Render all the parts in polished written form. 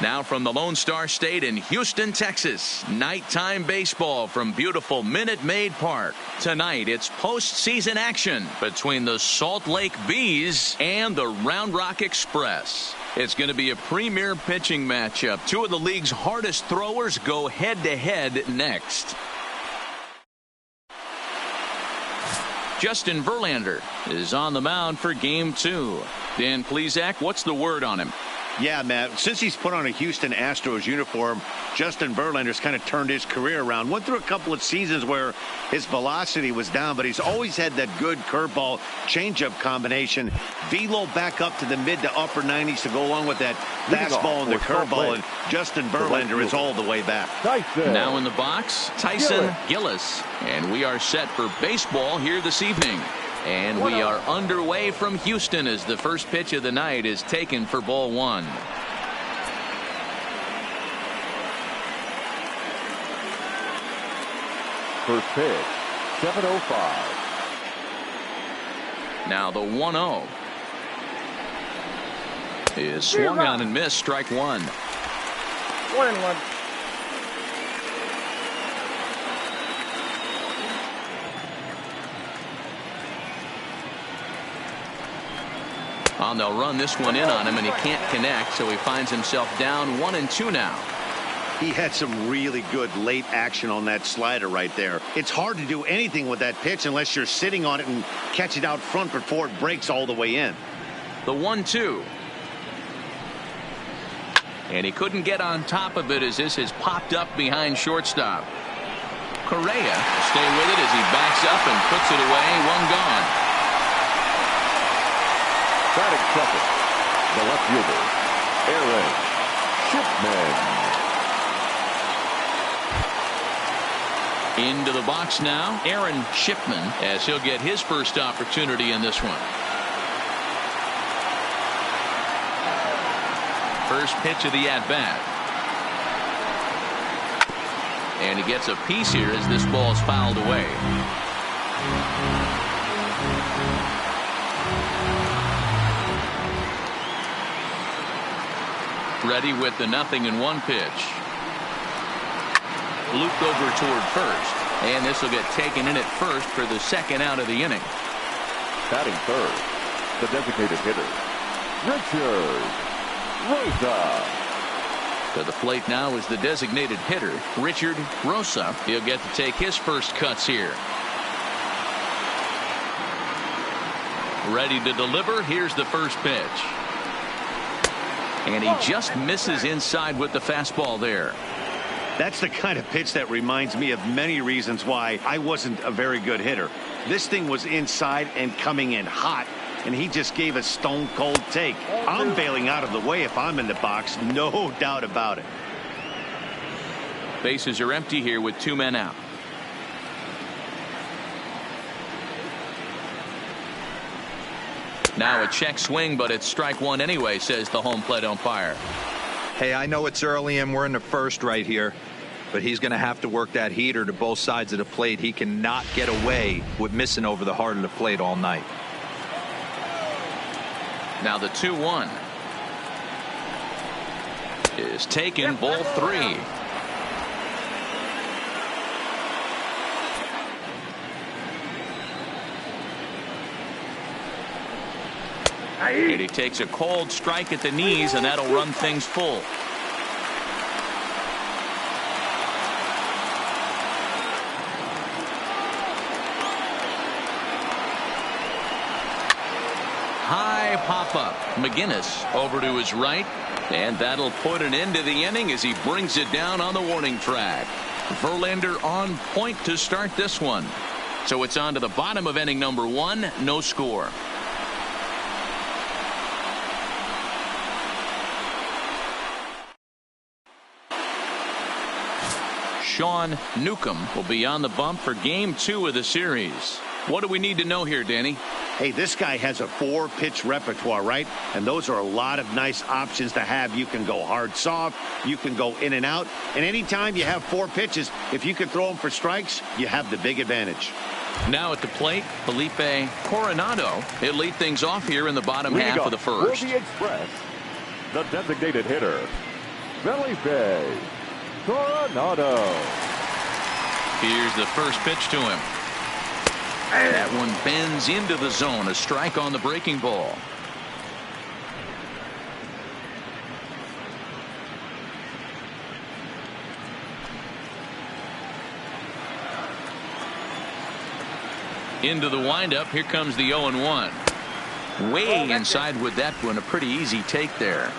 Now from the Lone Star State in Houston, Texas, nighttime baseball from beautiful Minute Maid Park. Tonight, it's postseason action between the Salt Lake Bees and the Round Rock Express. It's going to be a premier pitching matchup. Two of the league's hardest throwers go head-to-head next. Justin Verlander is on the mound for Game 2. Dan Plesac, what's the word on him? Yeah, Matt, since he's put on a Houston Astros uniform, Justin Verlander's kind of turned his career around. Went through a couple of seasons where his velocity was down, but he's always had that good curveball changeup combination. Velo back up to the mid to upper 90s to go along with that fastball and the curveball, and Justin Verlander is all the way back. Now in the box, Tyson Gillis. And we are set for baseball here this evening. And we are underway from Houston as the first pitch of the night is taken for ball one. First pitch, 7:05. Now the 1-0 is swung on and missed. Strike one. 1-1. They'll run this one in on him, and he can't connect, so he finds himself down 1-2 now. He had some really good late action on that slider right there. It's hard to do anything with that pitch unless you're sitting on it and catch it out front before it breaks all the way in. The 1-2. And he couldn't get on top of it as this has popped up behind shortstop. Correa will stay with it as he backs up and puts it away. One gone. Batting second, the left fielder, Aaron Shipman. Into the box now, Aaron Shipman, as he'll get his first opportunity in this one. First pitch of the at-bat. And he gets a piece here as this ball is fouled away. Ready with the 0-1 pitch. Looped over toward first. And this will get taken in at first for the second out of the inning. Batting third, the designated hitter, Richard Rosa. To the plate now is the designated hitter, Richard Rosa. He'll get to take his first cuts here. Ready to deliver. Here's the first pitch. And he just misses inside with the fastball there. That's the kind of pitch that reminds me of many reasons why I wasn't a very good hitter. This thing was inside and coming in hot, and he just gave a stone cold take. I'm bailing out of the way if I'm in the box, no doubt about it. Bases are empty here with two men out. Now a check swing, but it's strike one anyway, says the home plate umpire. Hey, I know it's early and we're in the first right here, but he's going to have to work that heater to both sides of the plate. He cannot get away with missing over the heart of the plate all night. Now the 2-1 is taken, ball three. And he takes a cold strike at the knees, and that'll run things full. High pop-up. McGinnis over to his right, and that'll put an end to the inning as he brings it down on the warning track. Verlander on point to start this one. So it's on to the bottom of inning number one, no score. Sean Newcomb will be on the bump for game 2 of the series. What do we need to know here, Danny? Hey, this guy has a 4-pitch repertoire, right? And those are a lot of nice options to have. You can go hard, soft. You can go in and out. And anytime you have 4 pitches, if you can throw them for strikes, you have the big advantage. Now at the plate, Felipe Coronado. He'll lead things off here in the bottom half of the first. For the Express, the designated hitter, Felipe Coronado. Here's the first pitch to him. That one bends into the zone. A strike on the breaking ball. Into the windup. Here comes the 0-1. Way inside with that one. A pretty easy take there.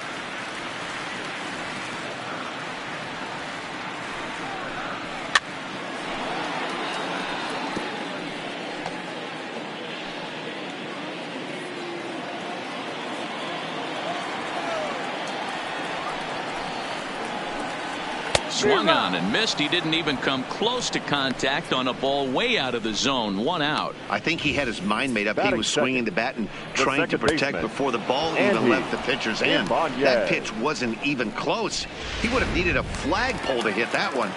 Swung on and missed. He didn't even come close to contact on a ball way out of the zone. 1 out. I think he had his mind made up. He was swinging the bat and trying to protect before the ball even left the pitcher's hand. That pitch wasn't even close. He would have needed a flagpole to hit that one.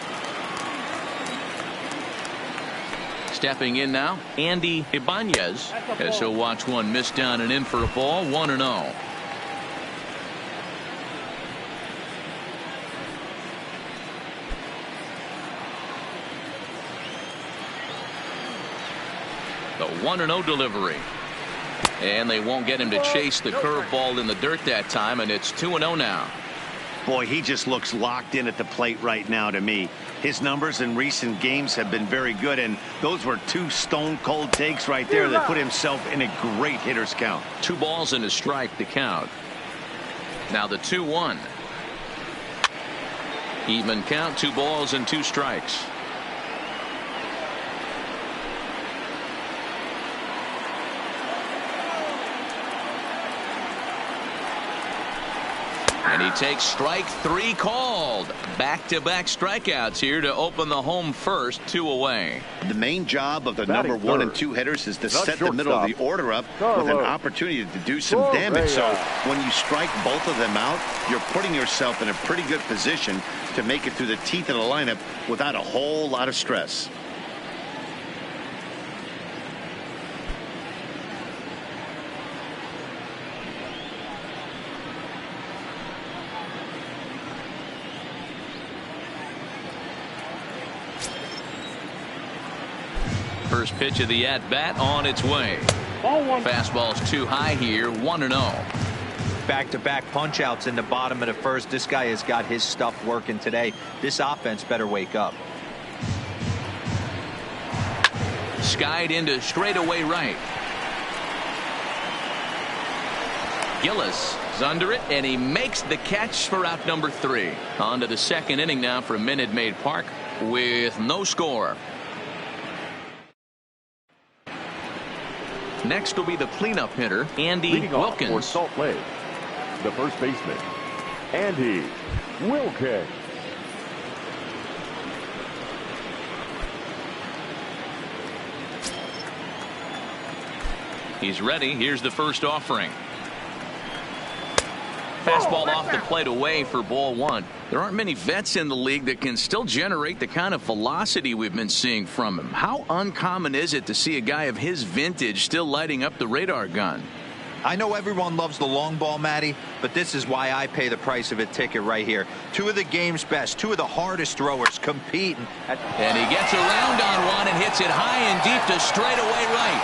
Stepping in now, Andy Ibanez, as he'll watch one miss down and in for a ball. 1-0. The 1-0 delivery. And they won't get him to chase the curveball in the dirt that time, and it's 2-0 now. Boy, he just looks locked in at the plate right now to me. His numbers in recent games have been very good, and those were 2 stone-cold takes right there that put himself in a great hitter's count. 2 balls and a strike to count. Now the 2-1. Even count, 2 balls and 2 strikes. And he takes strike 3 called. Back-to-back strikeouts here to open the home first. 2 away. The main job of the number 1 and 2 hitters is to set the middle of the order up with an opportunity to do some damage. So when you strike both of them out, you're putting yourself in a pretty good position to make it through the teeth of the lineup without a whole lot of stress. First pitch of the at-bat on its way. Fastball's too high here. 1-0. Back-to-back punch-outs in the bottom of the first. This guy has got his stuff working today. This offense better wake up. Skied into straightaway right. Gillis is under it, and he makes the catch for out number 3. On to the second inning now for Minute Maid Park with no score. Next will be the cleanup hitter, Andy Wilkins. For Salt Lake, the first baseman, Andy Wilkins. He's ready. Here's the first offering. Fastball off the plate away for ball 1. There aren't many vets in the league that can still generate the kind of velocity we've been seeing from him. How uncommon is it to see a guy of his vintage still lighting up the radar gun? I know everyone loves the long ball, Matty, but this is why I pay the price of a ticket right here. 2 of the game's best, 2 of the hardest throwers competing. And he gets around on one and hits it high and deep to straightaway right.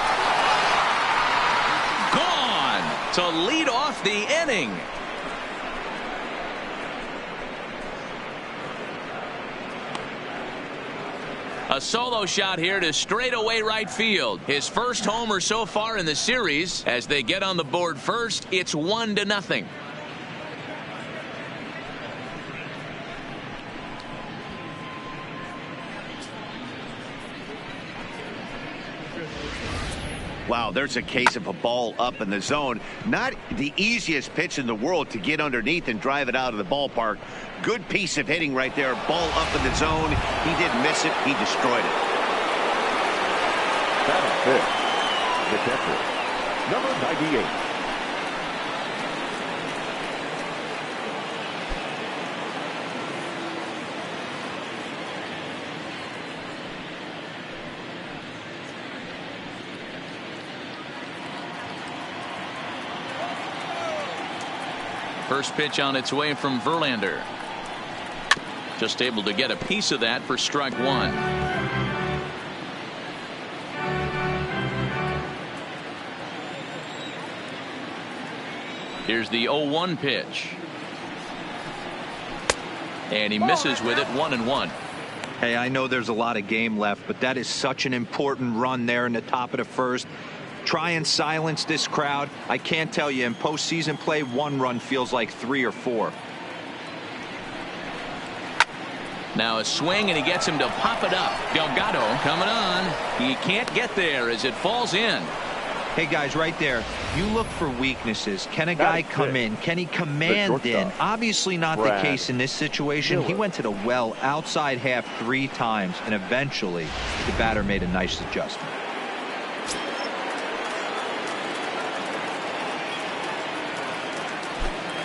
Gone to lead off the inning. A solo shot here to straightaway right field. His first homer so far in the series. As they get on the board first, it's 1-0. Wow, there's a case of a ball up in the zone. Not the easiest pitch in the world to get underneath and drive it out of the ballpark. Good piece of hitting right there. Ball up in the zone. He didn't miss it. He destroyed it. Batting fifth, the catcher, number 98. First pitch on its way from Verlander. Just able to get a piece of that for strike one. Here's the 0-1 pitch. And he misses with it, 1-1. Hey, I know there's a lot of game left, but that is such an important run there in the top of the first. Try and silence this crowd. I can't tell you, in postseason play, one run feels like 3 or 4. Now a swing, and he gets him to pop it up. Delgado coming on. He can't get there as it falls in. Hey, guys, right there, you look for weaknesses. Can a guy come in? Can he command in? Obviously not the case in this situation. He went to the well outside half 3 times, and eventually the batter made a nice adjustment.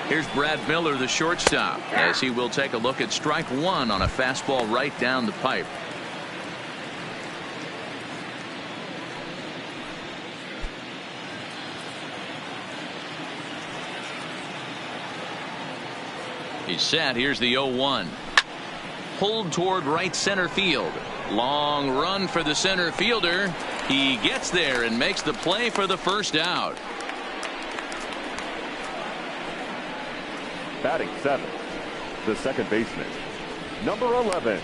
Here's Brad Miller, the shortstop, as he will take a look at strike one on a fastball right down the pipe. He's set. Here's the 0-1. Pulled toward right center field. Long run for the center fielder. He gets there and makes the play for the first out. Batting 7th, the second baseman, number 11.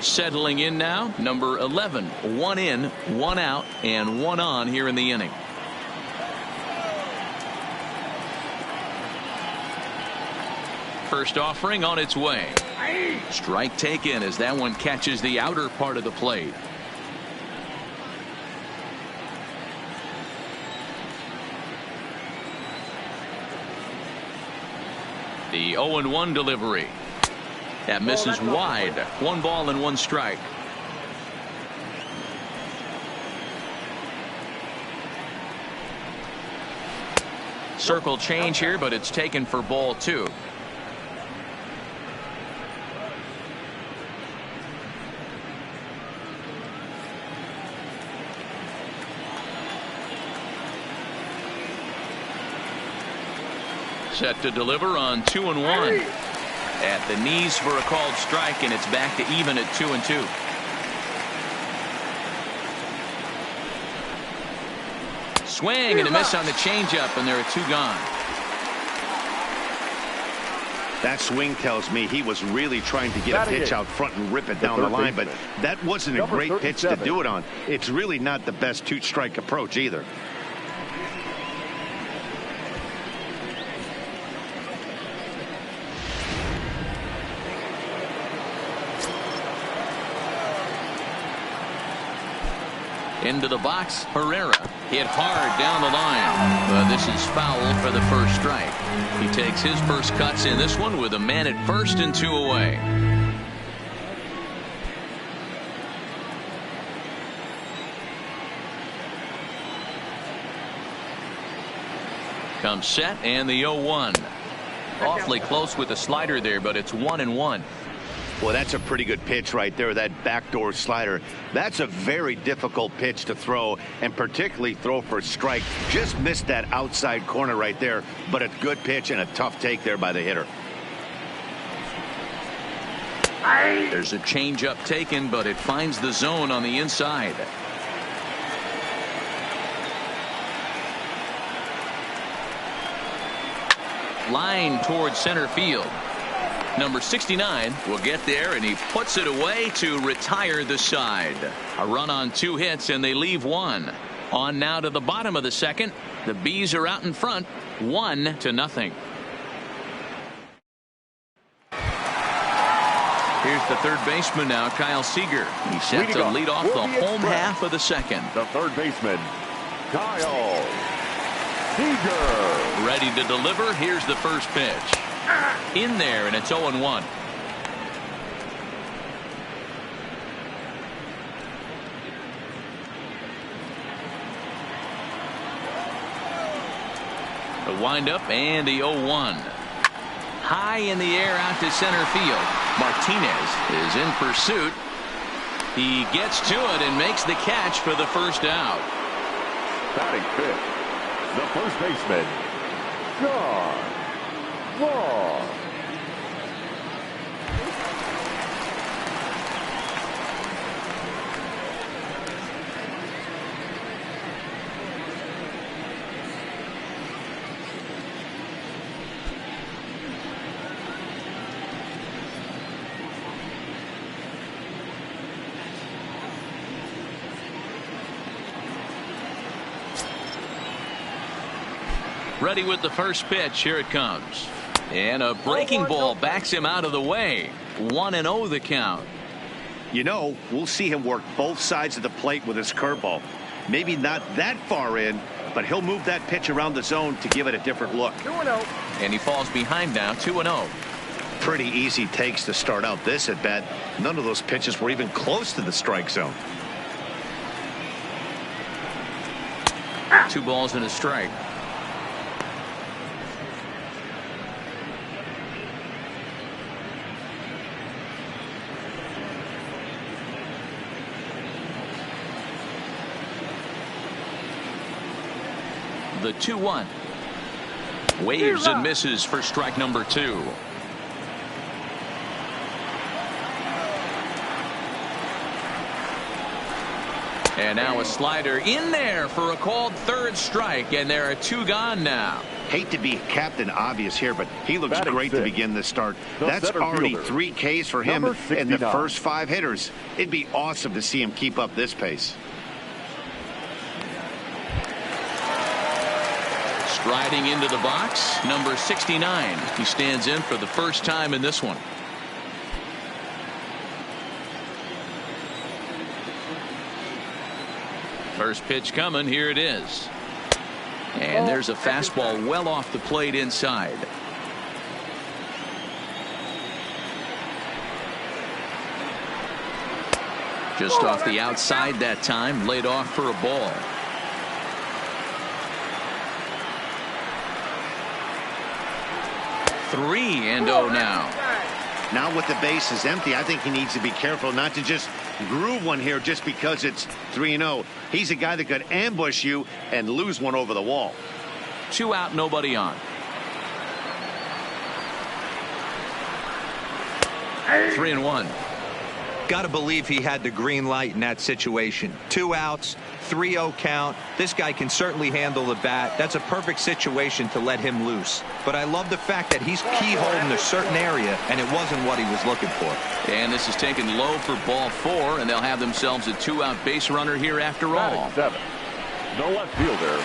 Settling in now, number 11. 1 in, 1 out, and 1 on here in the inning. First offering on its way. Strike taken as that one catches the outer part of the plate. The 0-1 delivery. That misses wide. 1 ball and 1 strike. Circle change here, but it's taken for ball 2. Set to deliver on 2-1. At the knees for a called strike, and it's back to even at 2-2. Swing and a miss on the changeup, and there are 2 gone. That swing tells me he was really trying to get a pitch out front and rip it down the line, but that wasn't a great pitch to do it on. It's really not the best 2-strike approach either. Into the box, Herrera hit hard down the line, but this is foul for the first strike. He takes his first cuts in this one with a man at first and 2 away. Comes set, and the 0-1. Awfully close with the slider there, but it's 1-1. Well, that's a pretty good pitch right there, that backdoor slider. That's a very difficult pitch to throw, and particularly throw for a strike. Just missed that outside corner right there, but a good pitch and a tough take there by the hitter. There's a changeup taken, but it finds the zone on the inside. Line towards center field. Number 69 will get there, and he puts it away to retire the side. A run on 2 hits, and they leave 1. On now to the bottom of the second. The Bees are out in front, 1-0. Here's the third baseman now, Kyle Seager. He's set to lead off the home half of the second. The third baseman, Kyle Seager. Ready to deliver. Here's the first pitch. In there, and it's 0-1. The windup and the 0-1. High in the air out to center field. Martinez is in pursuit. He gets to it and makes the catch for the first out. Batting 5th, the first baseman, John Law. Ready with the first pitch. Here it comes. And a breaking ball backs him out of the way. 1-0 the count. You know, we'll see him work both sides of the plate with his curveball. Maybe not that far in, but he'll move that pitch around the zone to give it a different look. 2-0. And he falls behind now, 2-0. Pretty easy takes to start out this at bat. None of those pitches were even close to the strike zone. 2 balls and a strike. The 2-1. Waves and misses for strike number 2. And now a slider in there for a called third strike, and there are 2 gone now. Hate to be Captain Obvious here, but he looks Batting great 6. to begin this start. The That's center already fielder, 3 Ks for him number in the 69. first 5 hitters. It'd be awesome to see him keep up this pace. Striding into the box, number 69. He stands in for the first time in this one. First pitch coming. Here it is. And there's a fastball well off the plate inside. Just off the outside that time, laid off for a ball. Three and 0 now. Now with the bases empty, I think he needs to be careful not to just groove one here just because it's 3-0. He's a guy that could ambush you and lose one over the wall. 2 out, nobody on. 3-1. Got to believe he had the green light in that situation. 2 outs, 3-0 count. This guy can certainly handle the bat. That's a perfect situation to let him loose. But I love the fact that he's keyholed in a certain area, and it wasn't what he was looking for. And this is taken low for ball 4, and they'll have themselves a 2-out base runner here after all. Batting 7. The left fielder,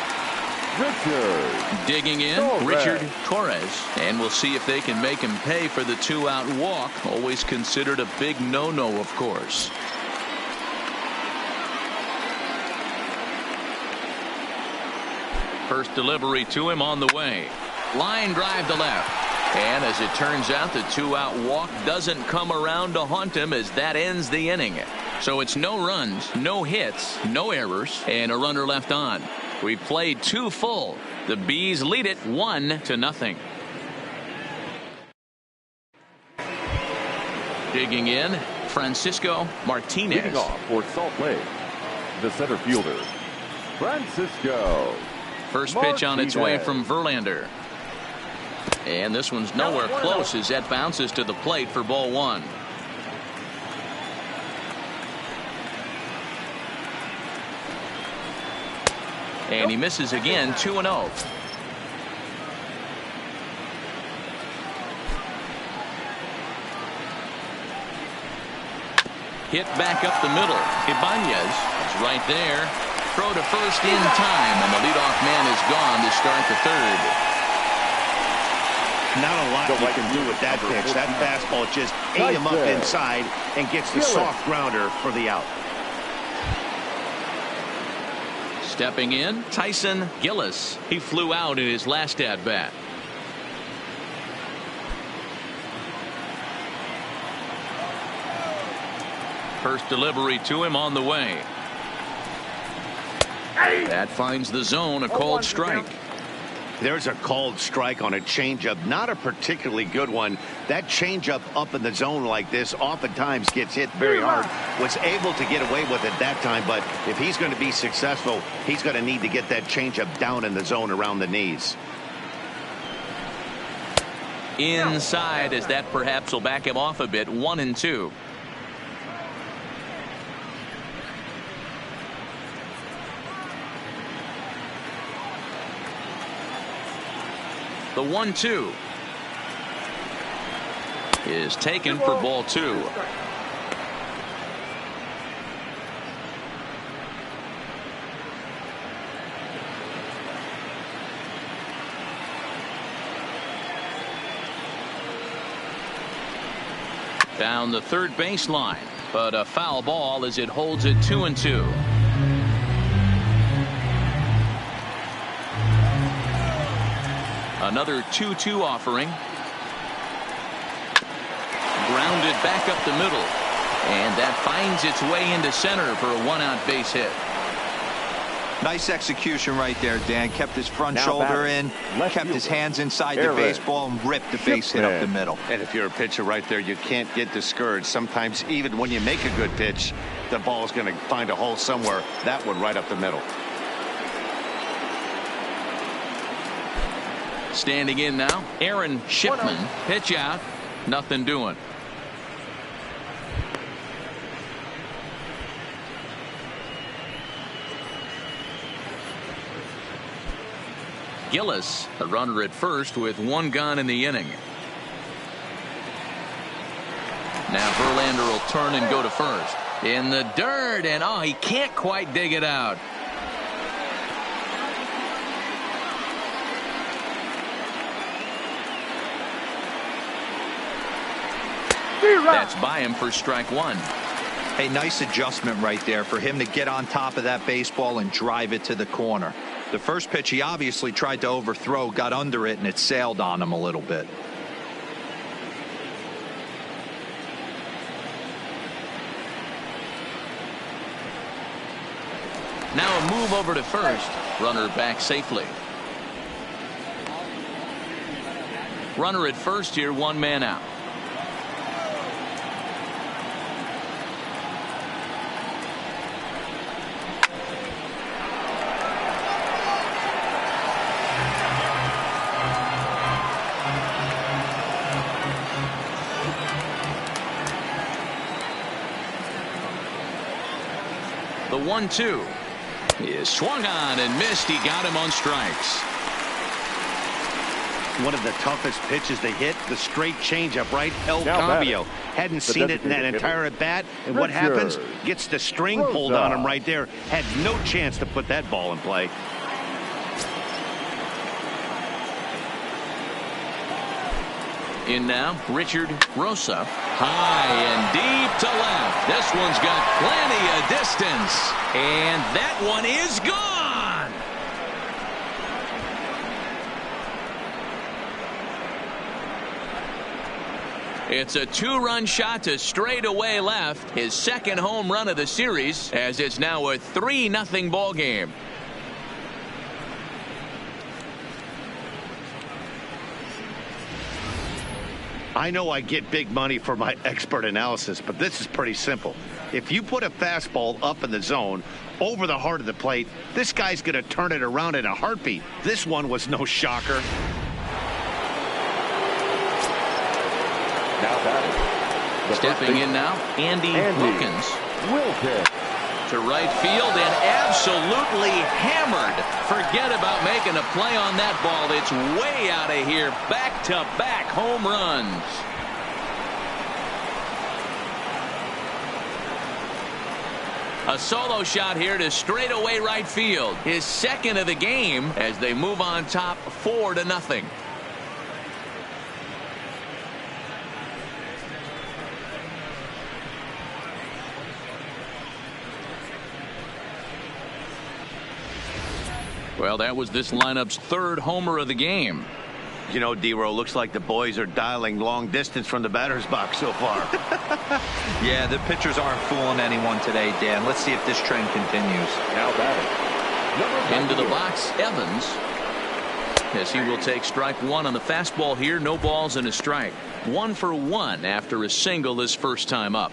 Richard. Digging in, Torres. Richard Torres. And we'll see if they can make him pay for the 2-out walk. Always considered a big no-no, of course. First delivery to him on the way. Line drive to left. And as it turns out, the 2-out walk doesn't come around to haunt him as that ends the inning. So it's no runs, no hits, no errors, and a runner left on. We played 2 full. The Bees lead it 1-0. Digging in, Francisco Martinez. Leading off for Salt Lake, the center fielder, Francisco. First pitch on its way Martinez. from Verlander. And this one's nowhere close as that bounces to the plate for ball 1. And he misses again, 2-0. Hit back up the middle. Ibanez is right there. Throw to first in time, and the leadoff man is gone to start the 3rd. Not a lot you can do with that pitch. That fastball just ate him up inside and gets the soft grounder for the out. Stepping in, Tyson Gillis. He flew out in his last at-bat. First delivery to him on the way. That finds the zone, a called strike. There's a called strike on a changeup, not a particularly good one. That changeup up in the zone like this oftentimes gets hit very hard. Was able to get away with it that time, but if he's going to be successful, he's going to need to get that changeup down in the zone around the knees. Inside, as that perhaps will back him off a bit. 1-2. The 1-2 is taken for ball 2. Down the third baseline, but a foul ball as it holds it 2-2. Another 2-2 offering. Grounded back up the middle. And that finds its way into center for a one-out base hit. Nice execution right there, Dan. Kept his front shoulder in, kept his hands inside the baseball, and ripped the base hit up the middle. And if you're a pitcher right there, you can't get discouraged. Sometimes even when you make a good pitch, the ball's going to find a hole somewhere. That one right up the middle. Standing in now, Aaron Shipman. Pitch out. Nothing doing. Gillis, a runner at first with one gone in the inning. Now Verlander will turn and go to first. In the dirt, and oh, he can't quite dig it out. That's by him for strike one. A nice adjustment right there for him to get on top of that baseball and drive it to the corner. The first pitch he obviously tried to overthrow, got under it, and it sailed on him a little bit. Now a move over to first. Runner back safely. Runner at first here, one man out. The 1-2 is swung on and missed. He got him on strikes. One of the toughest pitches to hit, the straight changeup, right? El Cambio. Hadn't seen it in that entire at bat. And what happens? Gets the string pulled on him right there. Had no chance to put that ball in play. In now, Richard Rosa. High and deep to left. This one's got plenty of distance. And that one is gone. It's a two-run shot to straightaway left. His second home run of the series, as it's now a 3-0 ball game. I know I get big money for my expert analysis, but this is pretty simple. If you put a fastball up in the zone over the heart of the plate, this guy's going to turn it around in a heartbeat. This one was no shocker. Now batting. Stepping in now, Andy Wilkins. To right field and absolutely hammered. Forget about making a play on that ball. It's way out of here. Back-to-back home runs. A solo shot here to straightaway right field. His second of the game as they move on top 4-0. Well, that was this lineup's third homer of the game. You know, D-Row, looks like the boys are dialing long distance from the batter's box so far. Yeah, the pitchers aren't fooling anyone today, Dan. Let's see if this trend continues. Now batting. Into the box, Evans. As he will take strike one on the fastball here. No balls and a strike. 1 for 1 after a single this first time up.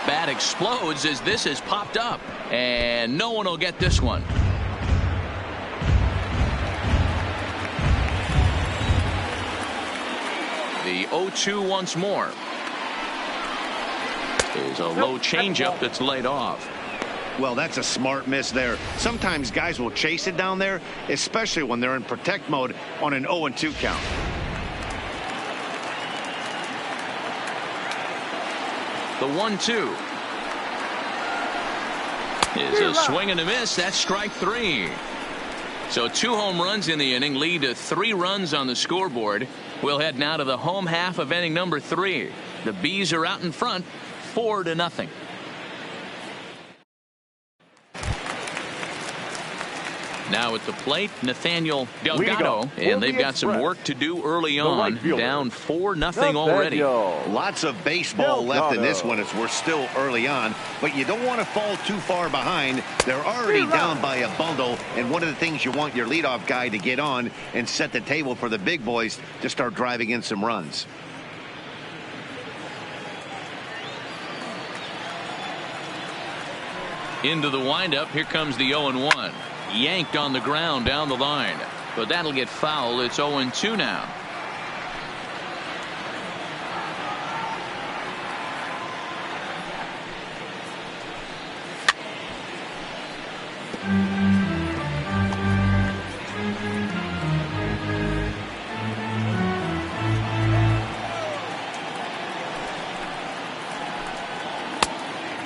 Bat explodes as this has popped up, and no one will get this one. The 0-2 once more. There's a low changeup that's laid off. Well, that's a smart miss there. Sometimes guys will chase it down there, especially when they're in protect mode on an 0-2 count. The 1-2 is a swing and a miss. That's strike 3. So 2 home runs in the inning lead to 3 runs on the scoreboard. We'll head now to the home half of inning number 3. The Bees are out in front 4-0. Now at the plate, Nathaniel Delgado, and they've got some work to do early on, down 4-0 already. Lots of baseball left in this one as we're still early on, but you don't want to fall too far behind. They're already down by a bundle, and one of the things you want your leadoff guy to get on and set the table for the big boys to start driving in some runs. Into the windup, here comes the 0-1. Yanked on the ground down the line, but that'll get foul. It's 0-2 now.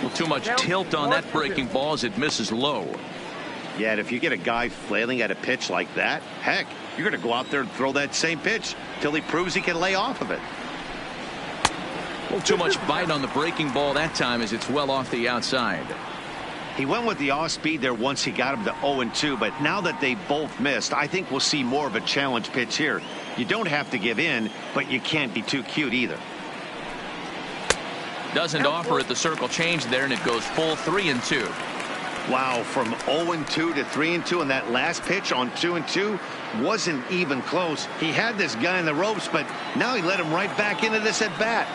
Well, too much tilt on that breaking ball as it misses low. Yeah, and if you get a guy flailing at a pitch like that, heck, you're going to go out there and throw that same pitch till he proves he can lay off of it. Well, too much bite on the breaking ball that time as it's well off the outside. He went with the off speed there once he got him to 0-2, but now that they both missed, I think we'll see more of a challenge pitch here. You don't have to give in, but you can't be too cute either. Doesn't offer at the circle change there, and it goes full 3-2. Wow, from 0-2 to 3-2, and that last pitch on 2-2 wasn't even close. He had this guy in the ropes, but now he let him right back into this at bat.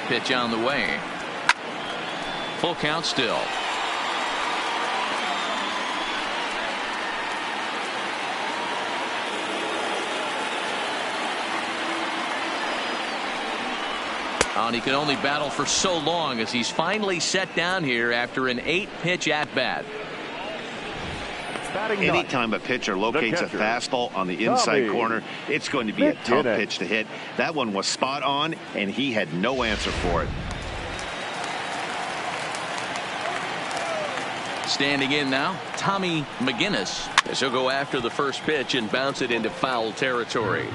Pitch on the way. Full count still. And he can only battle for so long as he's finally set down here after an 8-pitch at-bat. Anytime a pitcher locates a fastball on the inside corner, it's going to be a tough pitch to hit. That one was spot on, and he had no answer for it. Standing in now, Tommy McGinnis, as he'll go after the first pitch and bounce it into foul territory.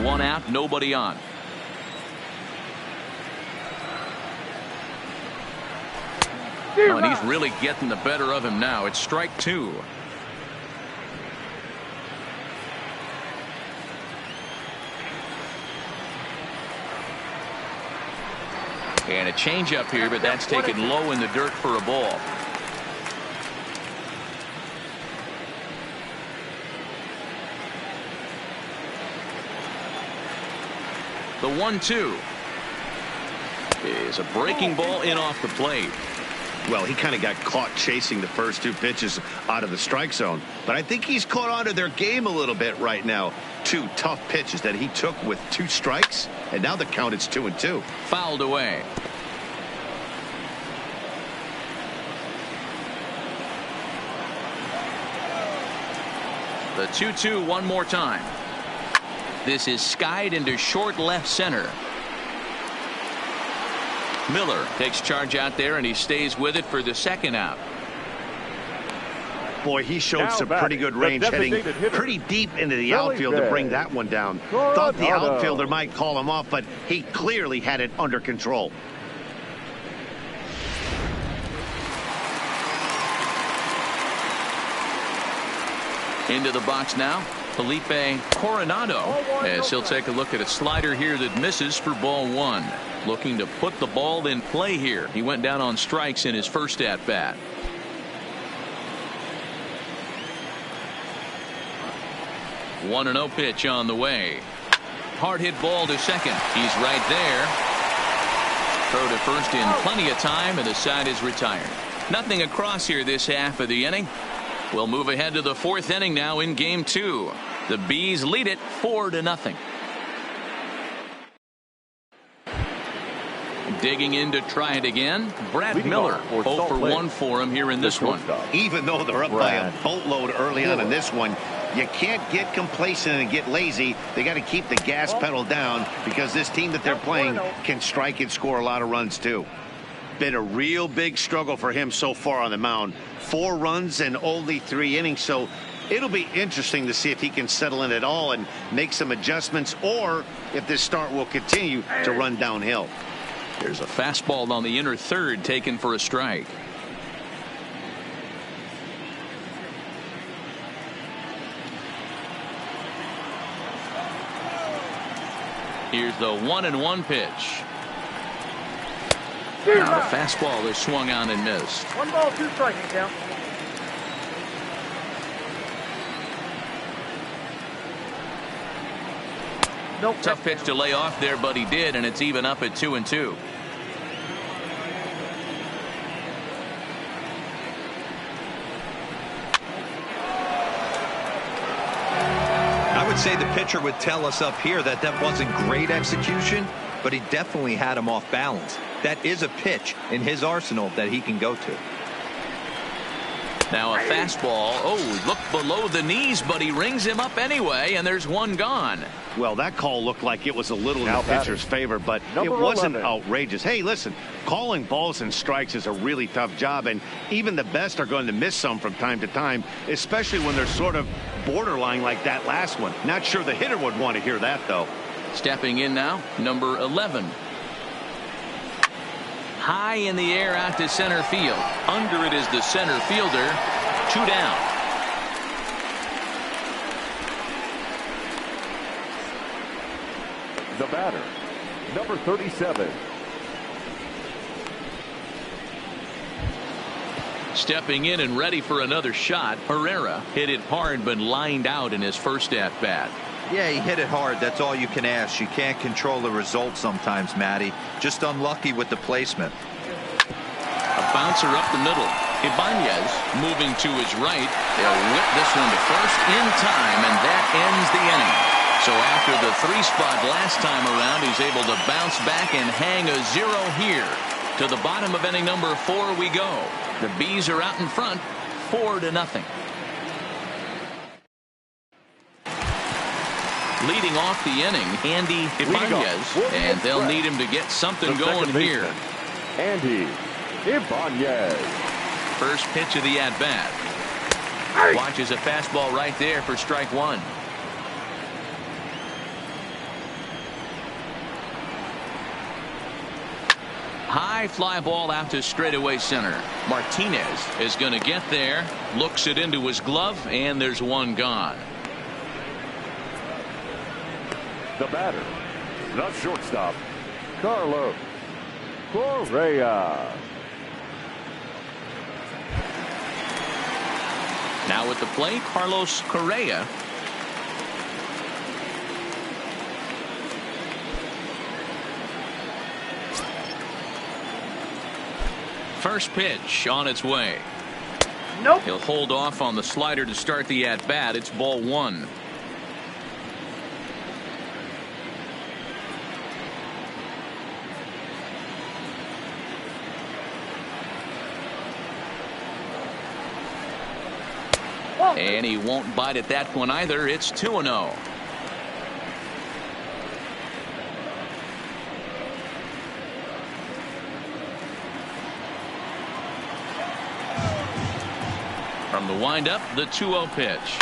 One out, nobody on. Oh, and he's really getting the better of him now. It's strike 2. And a changeup here, but that's taken low in the dirt for a ball. The 1-2 is a breaking ball in off the plate. Well, he kind of got caught chasing the first 2 pitches out of the strike zone. But I think he's caught on to their game a little bit right now. 2 tough pitches that he took with 2 strikes. And now the count is 2-2. Fouled away. The 2-2 one more time. This is skied into short left center. Miller takes charge out there, and he stays with it for the second out. Boy, he showed some pretty good range, heading pretty deep into the outfield to bring that one down. Thought the outfielder might call him off, but he clearly had it under control. Into the box now, Felipe Coronado, as he'll take a look at a slider here that misses for ball 1. Looking to put the ball in play here. He went down on strikes in his first at bat. One 1-0 pitch on the way. Hard hit ball to second. He's right there. Throw to first in plenty of time, and the side is retired. Nothing across here this half of the inning. We'll move ahead to the 4th inning now in game 2. The Bees lead it 4-0. Digging in to try it again, Brad Leading Miller. off for 0 Salt for Lake, 1 for him here in this one. Even though they're up by a boatload early on in this one, you can't get complacent and get lazy. They got to keep the gas pedal down because this team that they're playing can strike and score a lot of runs too. Been a real big struggle for him so far on the mound. 4 runs and only 3 innings, so it'll be interesting to see if he can settle in at all and make some adjustments, or if this start will continue to run downhill. There's a fastball on the inner third taken for a strike. Here's the 1-1 pitch. Now the fastball is swung on and missed. 1 ball, 2 strikes, count. Nope. Tough pitch to lay off there, but he did, and it's even up at 2-2. I would say the pitcher would tell us up here that that wasn't great execution, but he definitely had him off balance. That is a pitch in his arsenal that he can go to. Now a fastball. Oh, looked below the knees, but he rings him up anyway, and there's one gone. Well, that call looked like it was a little in the pitcher's favor, but it wasn't outrageous. Hey, listen, calling balls and strikes is a really tough job, and even the best are going to miss some from time to time, especially when they're sort of borderline like that last one. Not sure the hitter would want to hear that, though. Stepping in now, number 11. High in the air out to center field. Under it is the center fielder. 2 down. The batter, number 37. Stepping in and ready for another shot, Herrera hit it hard but lined out in his first at-bat. Yeah, he hit it hard. That's all you can ask. You can't control the result sometimes, Matty. Just unlucky with the placement. A bouncer up the middle. Ibanez moving to his right. They'll whip this one to first in time, and that ends the inning. So after the 3 spot last time around, he's able to bounce back and hang a 0 here. To the bottom of inning number 4 we go. The Bees are out in front, 4-0. Leading off the inning, Andy Ibanez, and they'll need him to get something going here. Andy Ibanez. First pitch of the at-bat. Watches a fastball right there for strike 1. High fly ball out to straightaway center. Martinez is going to get there, looks it into his glove, and there's one gone. The batter, the shortstop, Carlos Correa. Now at the plate, Carlos Correa. First pitch on its way. Nope. He'll hold off on the slider to start the at-bat. It's ball 1. And he won't bite at that one either. It's 2-0. From the windup, the 2-0 pitch.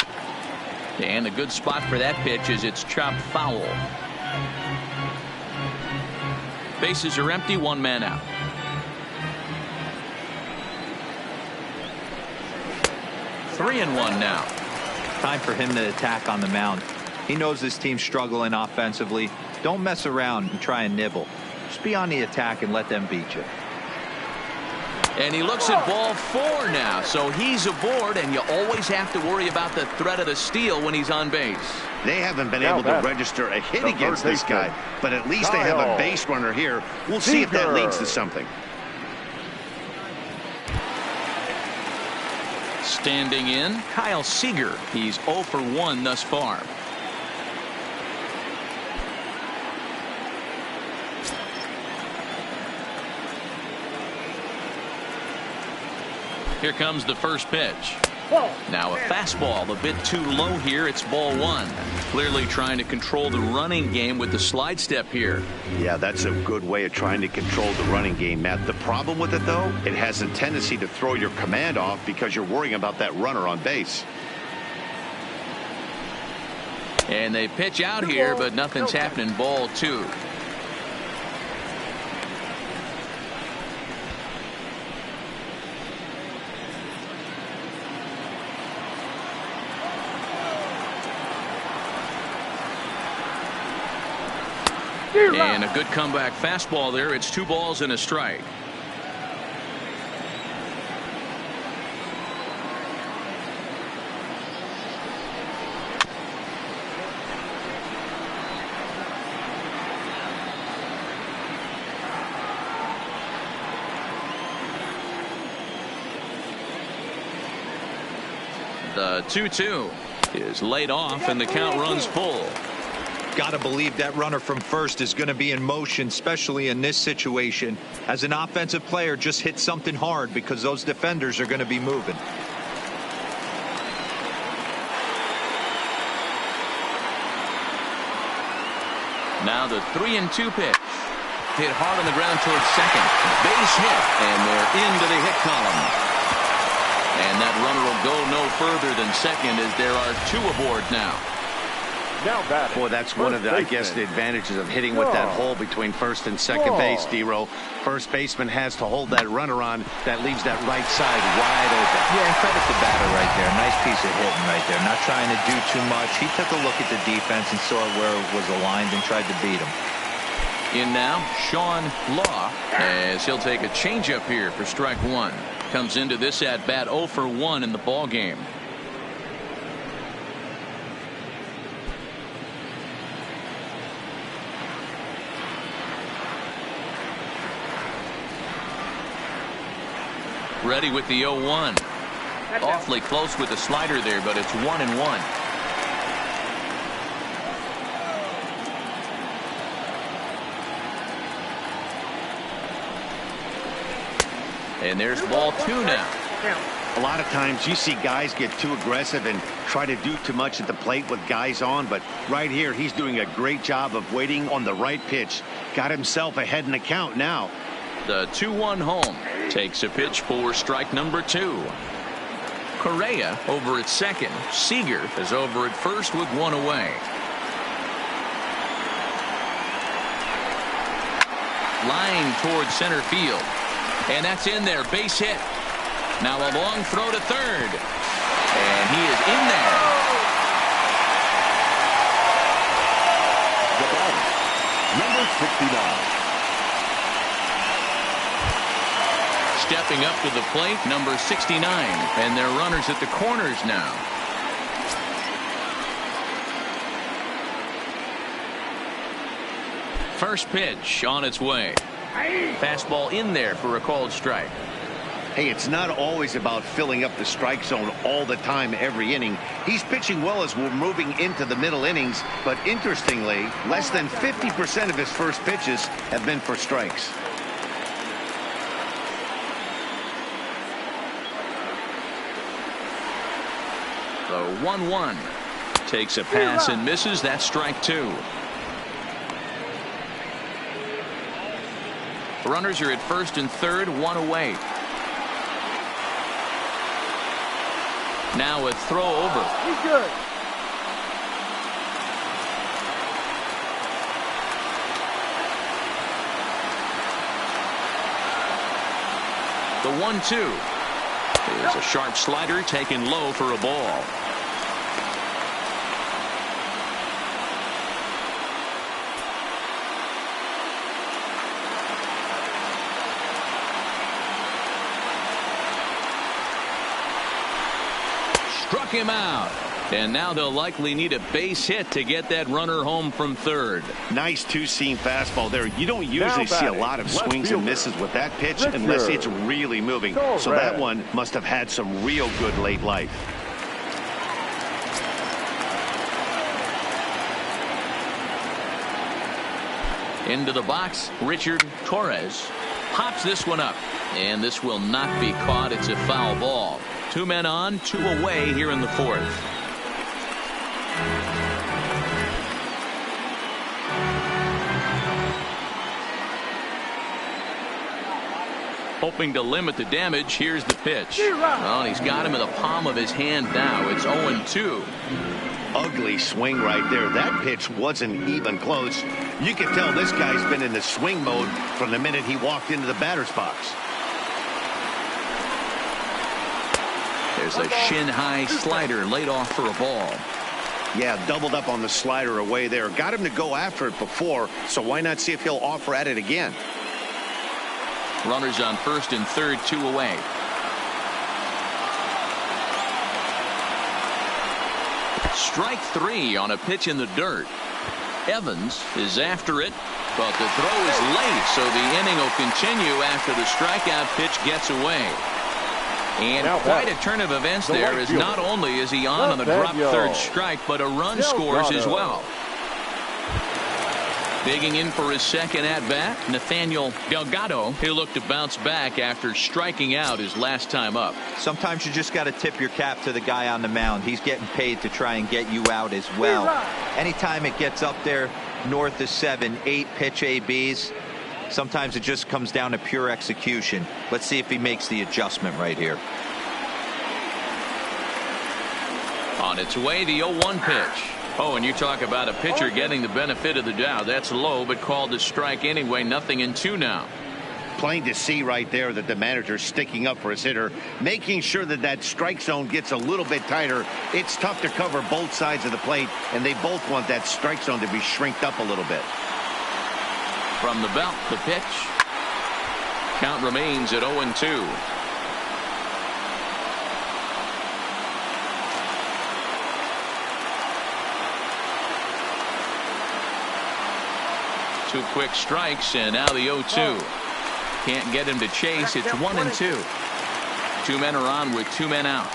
And a good spot for that pitch is it's chopped foul. Bases are empty, 1 man out. Three and 1 now. Time for him to attack on the mound. He knows this team's struggling offensively. Don't mess around and try and nibble. Just be on the attack and let them beat you. And he looks at ball 4 now, so he's aboard, and you always have to worry about the threat of the steal when he's on base. They haven't been able to register a hit against this guy, but at least they have a base runner here. We'll see if that leads to something. Standing in, Kyle Seager. He's 0 for 1 thus far. Here comes the first pitch. Ball. Now a fastball a bit too low here. It's ball one. Clearly trying to control the running game with the slide step here. Yeah, that's a good way of trying to control the running game, Matt. The problem with it, though, it has a tendency to throw your command off because you're worrying about that runner on base. And they pitch out here, but nothing's happening. Ball two. And a good comeback fastball there. It's 2 balls and a strike. The 2-2 is laid off and the count runs full. Got to believe that runner from first is going to be in motion, especially in this situation. As an offensive player, just hit something hard because those defenders are going to be moving. Now the 3-2 pitch. Hit hard on the ground towards second. Base hit, and they're into the hit column. And that runner will go no further than second as there are 2 aboard now. Now batting. Boy, that's one of the, I guess, the advantages of hitting with that hole between first and second base, D-Row. First baseman has to hold that runner on. That leaves that right side wide open. Yeah, and credit the batter right there. Nice piece of hitting right there. Not trying to do too much. He took a look at the defense and saw where it was aligned and tried to beat him. In now, Sean Law, as he'll take a changeup here for strike one. Comes into this at bat 0 for 1 in the ball game. Ready with the 0-1. Awfully close with the slider there, but it's 1-1. And there's ball 2 now. A lot of times you see guys get too aggressive and try to do too much at the plate with guys on, but right here he's doing a great job of waiting on the right pitch. Got himself ahead in the count now. The 2-1 home takes a pitch for strike number 2. Correa over at second. Seager is over at first with 1 away. Line towards center field. And that's in there. Base hit. Now a long throw to third. And he is in there. The batter, number 69. Stepping up to the plate, number 69. And they're runners at the corners now. First pitch on its way. Fastball in there for a called strike. Hey, it's not always about filling up the strike zone all the time every inning. He's pitching well as we're moving into the middle innings, but interestingly, less than 50% of his first pitches have been for strikes. The 1-1 takes a pass and misses. That's strike 2. Runners are at first and third, 1 away. Now a throw over. He's good. The 1-2 is a sharp slider taken low for a ball. Struck him out. And now they'll likely need a base hit to get that runner home from third. Nice two-seam fastball there. You don't usually see a lot of swings and misses with that pitch unless it's really moving. So that one must have had some real good late life. Into the box, Richard Torres. Pops this one up. And this will not be caught. It's a foul ball. 2 men on, 2 away here in the 4th. Hoping to limit the damage. Here's the pitch. Well, he's got him in the palm of his hand now. It's 0-2. Ugly swing right there. That pitch wasn't even close. You can tell this guy's been in the swing mode from the minute he walked into the batter's box. There's a shin-high slider laid off for a ball. Yeah, doubled up on the slider away there. Got him to go after it before, so why not see if he'll offer at it again? Runners on first and third, 2 away. Strike 3 on a pitch in the dirt. Evans is after it, but the throw is late, so the inning will continue after the strikeout pitch gets away. And quite a turn of events there, as not only is he on the drop third strike, but a run scores as well. Digging in for his second at-bat, Nathaniel Delgado. He'll look to bounce back after striking out his last time up. Sometimes you just got to tip your cap to the guy on the mound. He's getting paid to try and get you out as well. Anytime it gets up there north of 7, 8 pitch ABs, sometimes it just comes down to pure execution. Let's see if he makes the adjustment right here. On its way, the 0-1 pitch. Oh, and you talk about a pitcher getting the benefit of the doubt. That's low, but called a strike anyway. 0-2 now. Plain to see right there that the manager's sticking up for his hitter, making sure that that strike zone gets a little bit tighter. It's tough to cover both sides of the plate, and they both want that strike zone to be shrinked up a little bit. From the belt, the pitch. Count remains at 0-2. Two quick strikes, and now the 0-2. Can't get him to chase. It's 1-2. 2 men are on with 2 men out.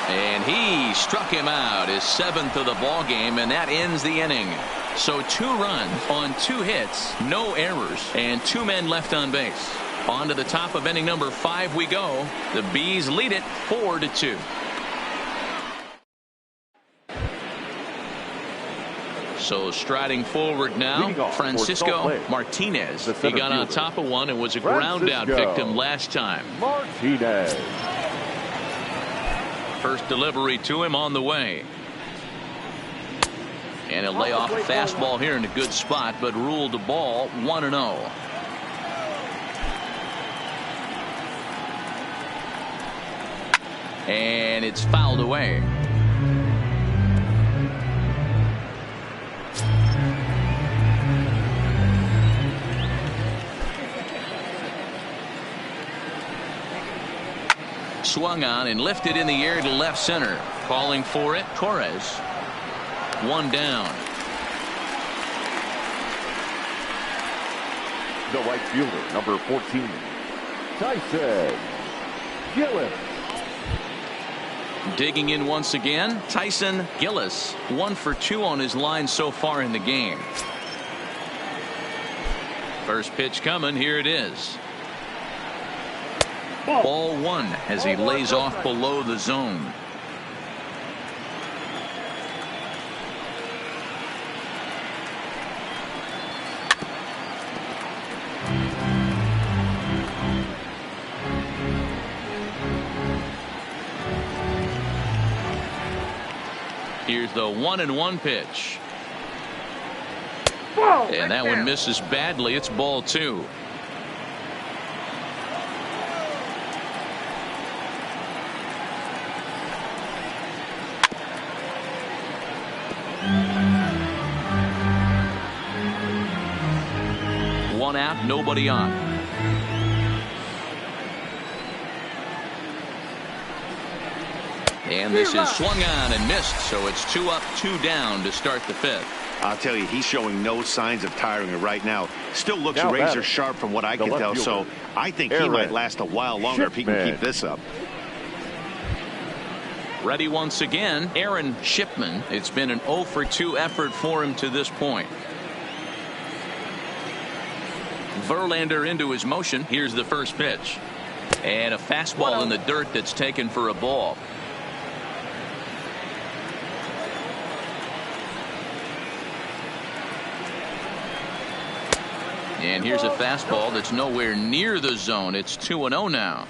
And he struck him out, his 7th of the ball game, and that ends the inning. So 2 runs on 2 hits, no errors, and 2 men left on base. On to the top of inning number 5 we go. The Bees lead it 4-2. So striding forward now, Francisco Martinez. He got on top of one and was a ground out victim last time. Martinez. First delivery to him on the way. And he'll lay off a fastball here in a good spot, but ruled the ball 1-0. And it's fouled away. Swung on and lifted in the air to left center. Calling for it, Torres. 1 down. The right fielder, number 14, Tyson Gillis. Digging in once again, Tyson Gillis. 1 for 2 on his line so far in the game. First pitch coming. Here it is. Ball 1 as he lays off below the zone. Here's the 1-1 pitch. And that one misses badly. It's ball 2. One out, nobody on. And this is swung on and missed, so it's 2 up, 2 down to start the 5th. I'll tell you, he's showing no signs of tiring right now. Still looks razor sharp from what I can tell, so I think he might last a while longer if he can keep this up. Ready once again, Aaron Shipman. It's been an 0 for 2 effort for him to this point. Verlander into his motion. Here's the first pitch. And a fastball in the dirt that's taken for a ball. And here's a fastball that's nowhere near the zone. It's 2-0 now.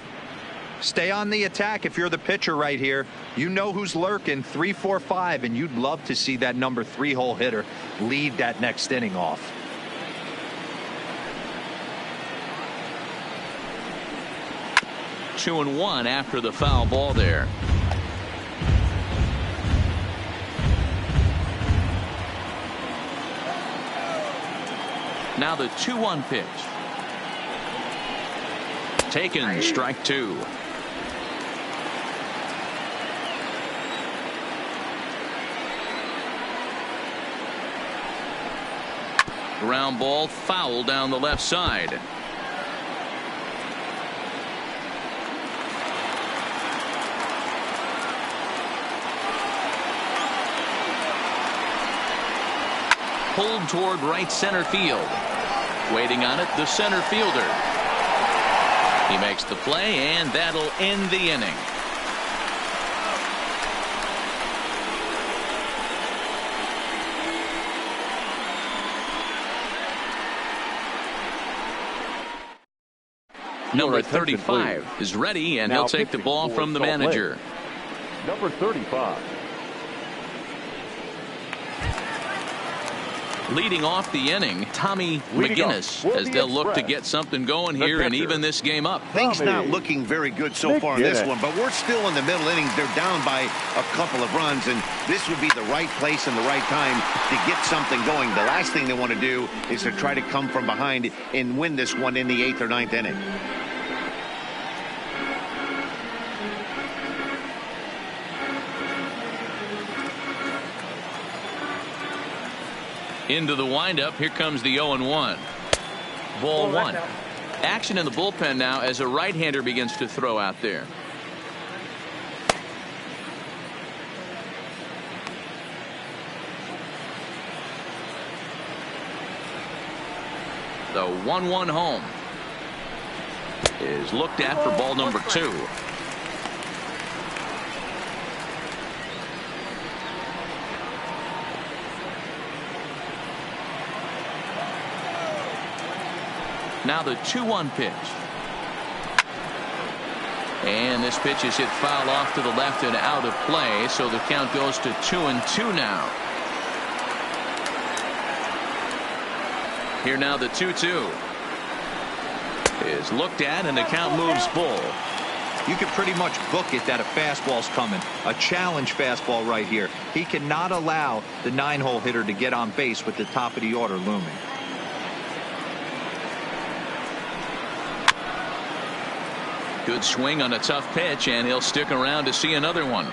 Stay on the attack if you're the pitcher right here. You know who's lurking, 3, 4, 5, and you'd love to see that number 3 hole hitter lead that next inning off. Two and one after the foul ball there. Now the 2-1 pitch. Taken, strike 2. Ground ball, foul down the left side. Pulled toward right center field. Waiting on it, the center fielder. He makes the play, and that'll end the inning. Number 35 is ready, and he'll take the ball from the manager. Number 35. Leading off the inning, Tommy McGinnis, as they'll look to get something going here and even this game up. Things not looking very good so far in this one, but we're still in the middle innings. They're down by a couple of runs, and this would be the right place and the right time to get something going. The last thing they want to do is to try to come from behind and win this one in the 8th or 9th inning. Into the windup. Here comes the 0-1. Ball 1. Action in the bullpen now as a right-hander begins to throw out there. The 1-1 home is looked at for ball number 2. Now the 2-1 pitch. And this pitch is hit foul off to the left and out of play, so the count goes to 2-2 now. Here now the 2-2 is looked at, and the count moves full. You can pretty much book it that a fastball's coming. A challenge fastball right here. He cannot allow the 9-hole hitter to get on base with the top of the order looming. Good swing on a tough pitch, and he'll stick around to see another one.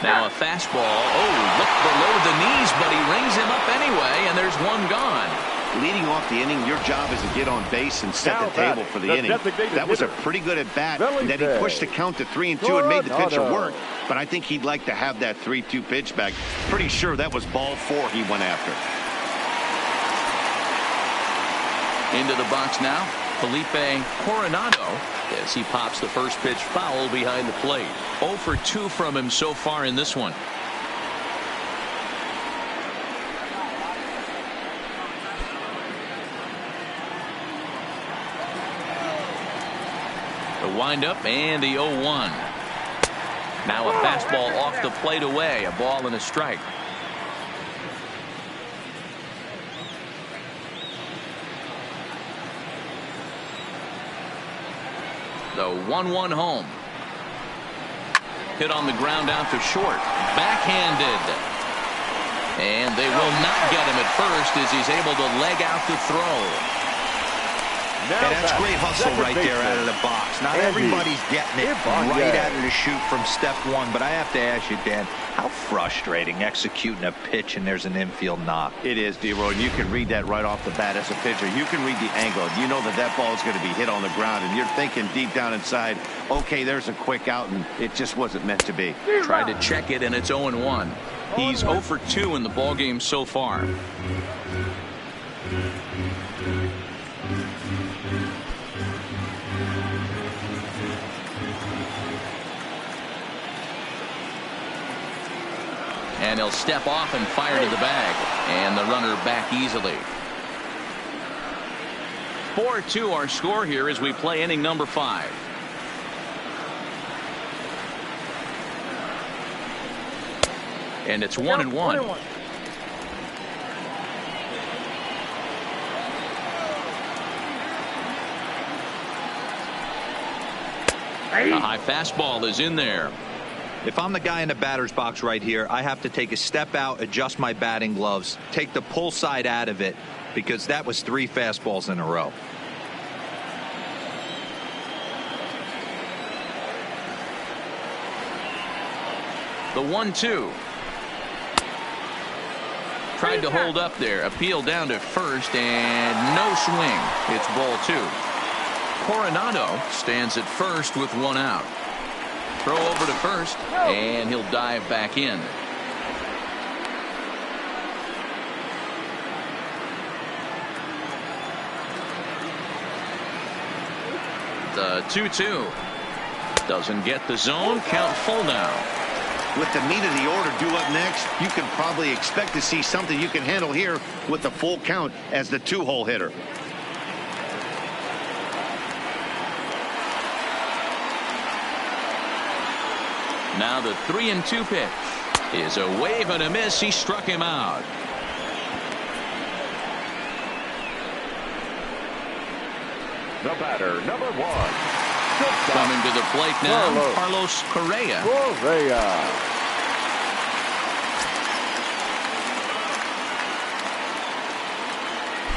Now a fastball. Oh, look below the knees, but he rings him up anyway, and there's one gone. Leading off the inning, your job is to get on base and set the table for the inning. That was a pretty good at bat, and that he pushed the count to 3-2 and made the pitcher work. But I think he'd like to have that 3-2 pitch back. Pretty sure that was ball 4 he went after. Into the box now, Felipe Coronado, as he pops the first pitch foul behind the plate. 0 for 2 from him so far in this one. The windup and the 0-1. Now a fastball off the plate away, a ball and a strike. The 1-1 home. Hit on the ground out to short. Backhanded. And they will not get him at first as he's able to leg out the throw. Now Hey, that's great hustle right there out of the box. Not everybody's getting it right out of the chute from step one, but I have to ask you, Dan, how frustrating executing a pitch and there's an infield knock. It is, D-Roy, and you can read that right off the bat as a pitcher. You can read the angle. You know that ball is going to be hit on the ground, and you're thinking deep down inside, okay, there's a quick out, and it just wasn't meant to be. Tried to check it, and it's 0-1. He's 0 for 2 in the ballgame so far. And he'll step off and fire to the bag. And the runner back easily. 4-2 our score here as we play inning number 5. And it's 1-1. A high fastball is in there. If I'm the guy in the batter's box right here, I have to take a step out, adjust my batting gloves, take the pull side out of it, because that was 3 fastballs in a row. The 1-2. Tried to hold up there. Appeal down to first, and no swing. It's ball 2. Coronado stands at first with 1 out. Throw over to first, and he'll dive back in. The 2-2. Doesn't get the zone. Count full now. With the meat of the order due up next, you can probably expect to see something you can handle here with the full count as the 2-hole hitter. Now the 3-2 pitch is a wave and a miss. He struck him out. The batter, number 1. Coming to the plate now, Carlos Correa.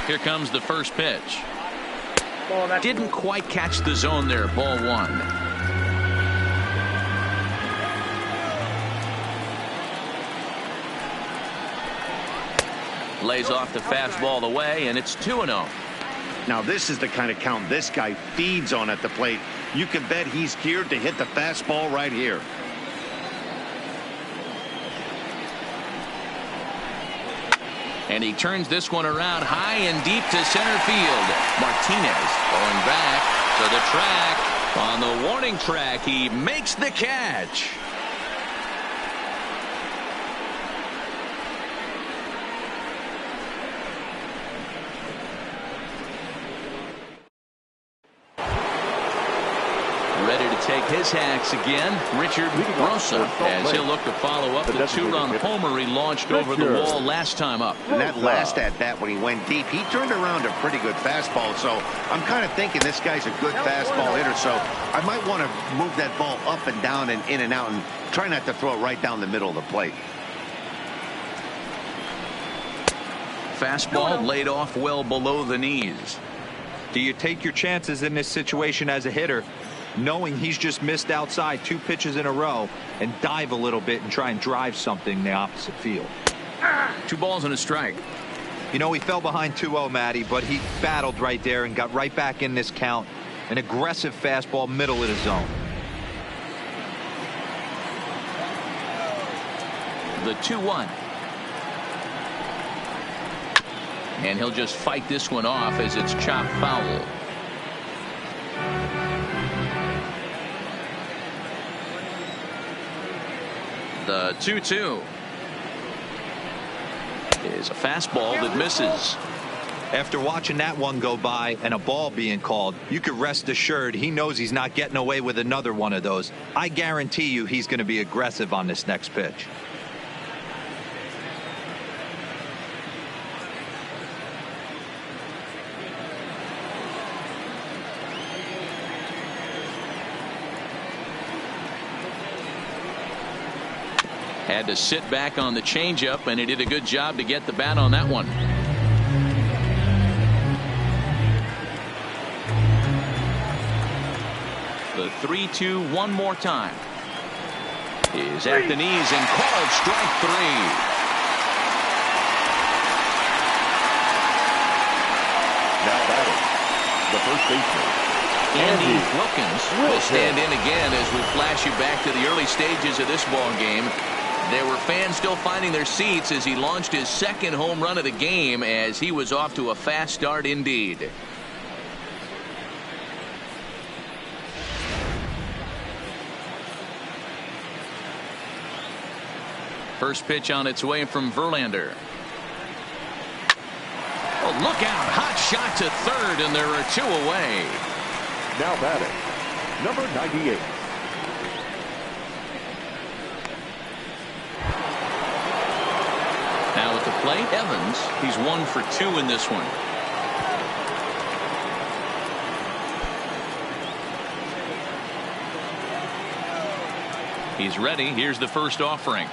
Here comes the first pitch. Didn't quite catch the zone there. Ball 1. Lays off the fastball away, and it's 2-0. Now this is the kind of count this guy feeds on at the plate. You can bet he's geared to hit the fastball right here. And he turns this one around high and deep to center field. Martinez going back to the track. On the warning track, he makes the catch. Take his hacks again, Richard Rosa, as he'll look to follow up the 2-run homer he launched over the wall last time up. And that last at bat when he went deep, he turned around a pretty good fastball. So I'm kind of thinking this guy's a good fastball hitter. So I might want to move that ball up and down and in and out and try not to throw it right down the middle of the plate. Fastball laid off well below the knees. Do you take your chances in this situation as a hitter, knowing he's just missed outside 2 pitches in a row, and dive a little bit and try and drive something in the opposite field? 2 balls and a strike. You know, he fell behind 2-0, Matty, but he battled right there and got right back in this count. An aggressive fastball, middle of the zone. The 2-1. And he'll just fight this one off as it's chopped foul. The 2-2 is a fastball that misses. After watching that one go by and a ball being called, you could rest assured he knows he's not getting away with another one of those. I guarantee you he's going to be aggressive on this next pitch. Had to sit back on the changeup, and he did a good job to get the bat on that one. The 3-2 one more time. Is at the knees and called strike 3. Now batting, the first baseman, Andy Wilkins will stand in again as we flash you back to the early stages of this ball game. There were fans still finding their seats as he launched his second home run of the game, as he was off to a fast start indeed. First pitch on its way from Verlander. Oh, look out. Hot shot to third, and there are 2 away. now batting, number 98. Now at the plate, Evans. He's 1 for 2 in this one. He's ready. Here's the first offering.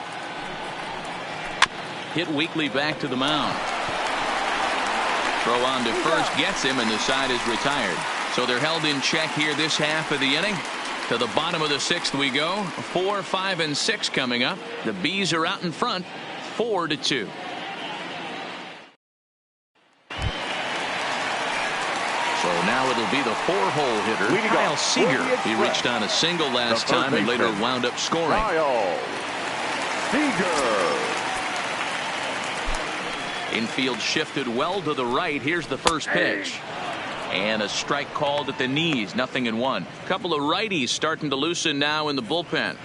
Hit weakly back to the mound. Throw on to first gets him, and the side is retired. So they're held in check here this half of the inning. To the bottom of the 6th we go. 4, 5, and 6 coming up. The Bees are out in front, 4-2. So now it'll be the 4-hole hitter, Kyle Seager. He reached on a single last time and later wound up scoring. Kyle Seager. Infield shifted well to the right. Here's the first pitch. And a strike called at the knees. 0-1. Couple of righties starting to loosen now in the bullpen.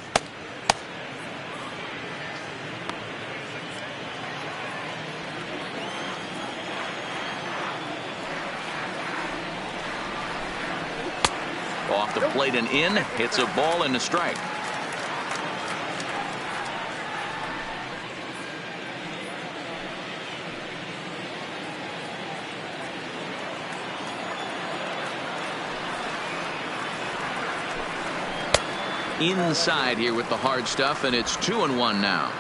Off the plate and in. Hits a ball and a strike. Inside here with the hard stuff, and it's 2-1 now.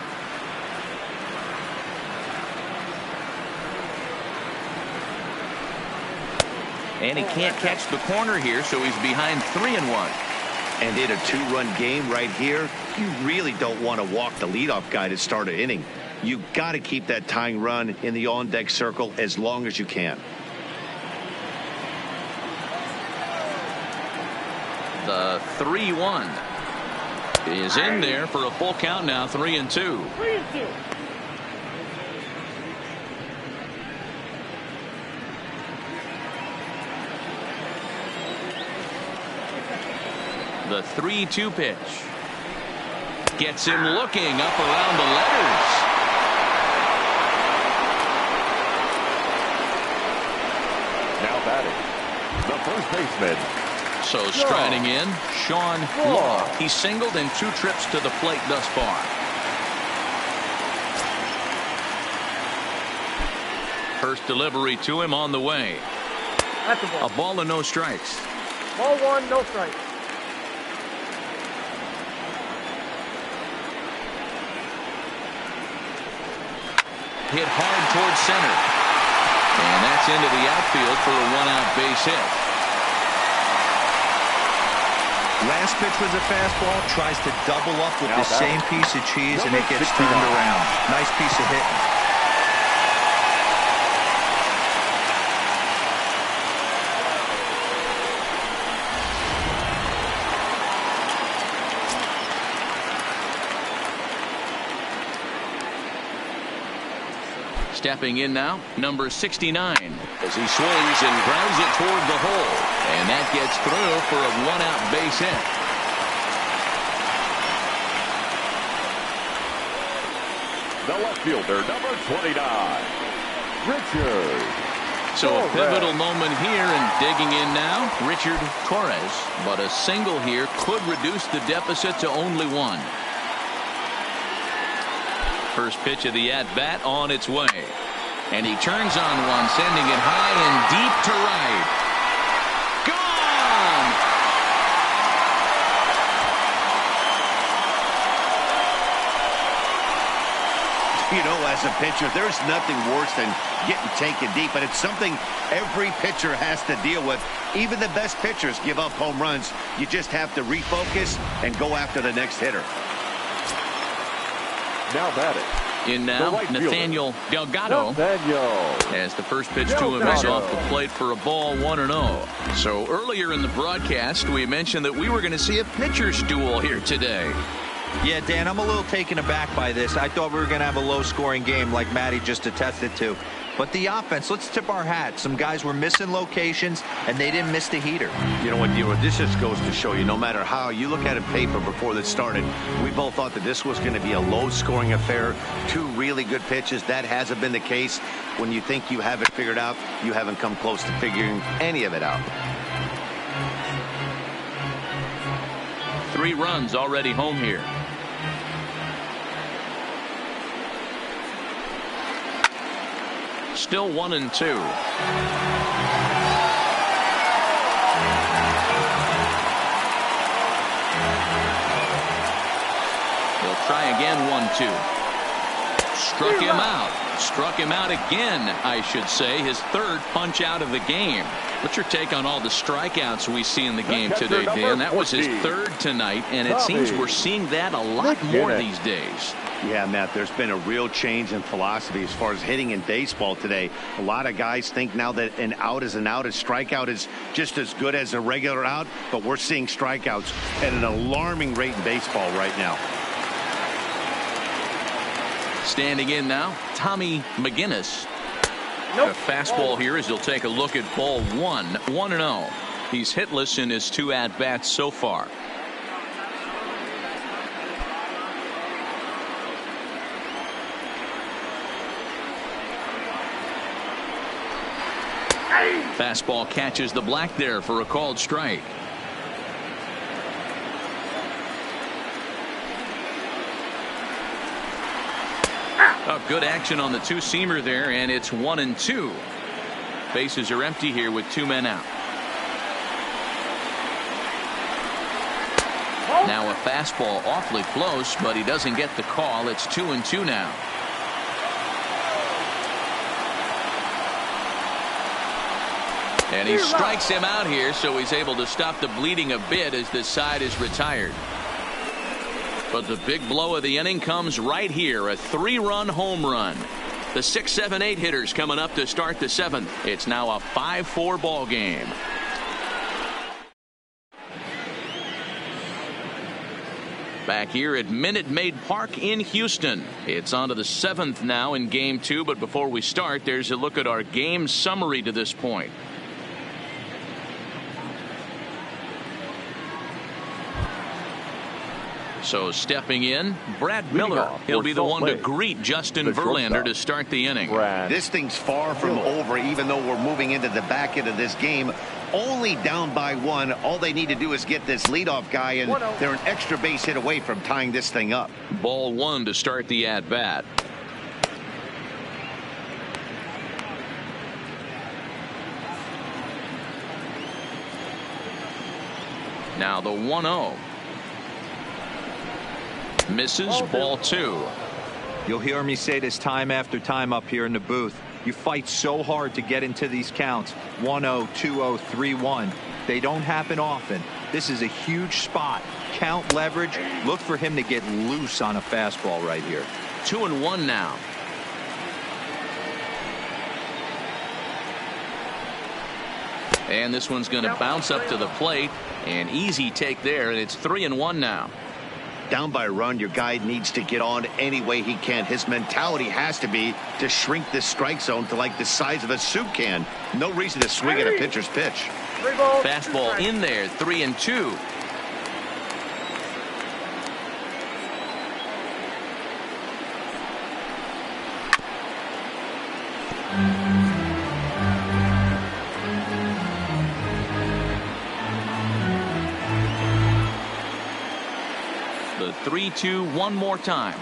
And he can't catch the corner here, so he's behind 3-1. And in a 2-run game right here, you really don't want to walk the leadoff guy to start an inning. You got to keep that tying run in the on-deck circle as long as you can. The 3-1 is in there for a full count now. 3-2. 3-2. The 3-2 pitch gets him looking up around the letters. Now batting, the first baseman. So striding in, Sean Law. He singled in 2 trips to the plate thus far. First delivery to him on the way. That's a ball. A ball and no strikes. Ball 1, no strikes. Hit hard towards center. And that's into the outfield for a 1-out base hit. Last pitch was a fastball. Tries to double up with the same piece of cheese, and it gets turned around. Nice piece of hitting. Stepping in now, number 69, as he swings and grounds it toward the hole. And that gets through for a 1-out base hit. The left fielder, number 29, Richard. So a pivotal moment here, and digging in now, Richard Torres. But a single here could reduce the deficit to only 1. First pitch of the at-bat on its way. And he turns on one, sending it high and deep to right. Gone! You know what? As a pitcher, there's nothing worse than getting taken deep, but it's something every pitcher has to deal with. Even the best pitchers give up home runs. You just have to refocus and go after the next hitter. Now batting. In now, right Nathaniel Delgado. As the first pitch to him is off the plate for a ball, 1-0. So earlier in the broadcast, we mentioned that we were going to see a pitcher's duel here today. Yeah, Dan, I'm a little taken aback by this. I thought we were going to have a low-scoring game like Matty just attested to. But the offense, let's tip our hat. Some guys were missing locations, and they didn't miss the heater. You know what, Dero, this just goes to show you, no matter how you look at it paper before this started, we both thought that this was going to be a low-scoring affair. Two really good pitches. That hasn't been the case. When you think you have it figured out, you haven't come close to figuring any of it out. 3 runs already home here. Still 1-2. He'll try again, 1-2. Struck him out. Struck him out again, I should say. His 3rd punch out of the game. What's your take on all the strikeouts we see in the game today, Dan? That was his 3rd tonight, and it seems we're seeing that a lot more these days. Yeah, Matt, there's been a real change in philosophy as far as hitting in baseball today. A lot of guys think now that an out is an out. A strikeout is just as good as a regular out, but we're seeing strikeouts at an alarming rate in baseball right now. Standing in now, Tommy McGinnis. A fastball here as he'll take a look at ball 1, 1-0. He's hitless in his 2 at-bats so far. Fastball catches the black there for a called strike. Oh, good action on the 2-seamer there, and it's 1-2. Bases are empty here with 2 men out. Now a fastball awfully close, but he doesn't get the call. It's 2-2 now. And he strikes him out here, so he's able to stop the bleeding a bit as this side is retired. But the big blow of the inning comes right here, a 3-run home run. The 6, 7, 8 hitters coming up to start the 7th. It's now a 5-4 ball game. Back here at Minute Maid Park in Houston. It's on to the 7th now in Game 2, but before we start, there's a look at our game summary to this point. So stepping in, Brad Miller. He'll be the one to greet Justin Verlander to start the inning. This thing's far from over, even though we're moving into the back end of this game. Only down by 1. All they need to do is get this leadoff guy, and they're an extra base hit away from tying this thing up. Ball 1 to start the at-bat. Now the 1-0. Misses, ball 2. You'll hear me say this time after time up here in the booth. You fight so hard to get into these counts. 1-0, 2-0, 3-1. They don't happen often. This is a huge spot. Count leverage. Look for him to get loose on a fastball right here. 2-1 now. And this one's going to bounce up to the plate. An easy take there, and it's 3-1 now. Down by a run, your guy needs to get on any way he can. His mentality has to be to shrink this strike zone to like the size of a soup can. No reason to swing at a pitcher's pitch. Fastball in there, 3-2. The 3-2 one more time.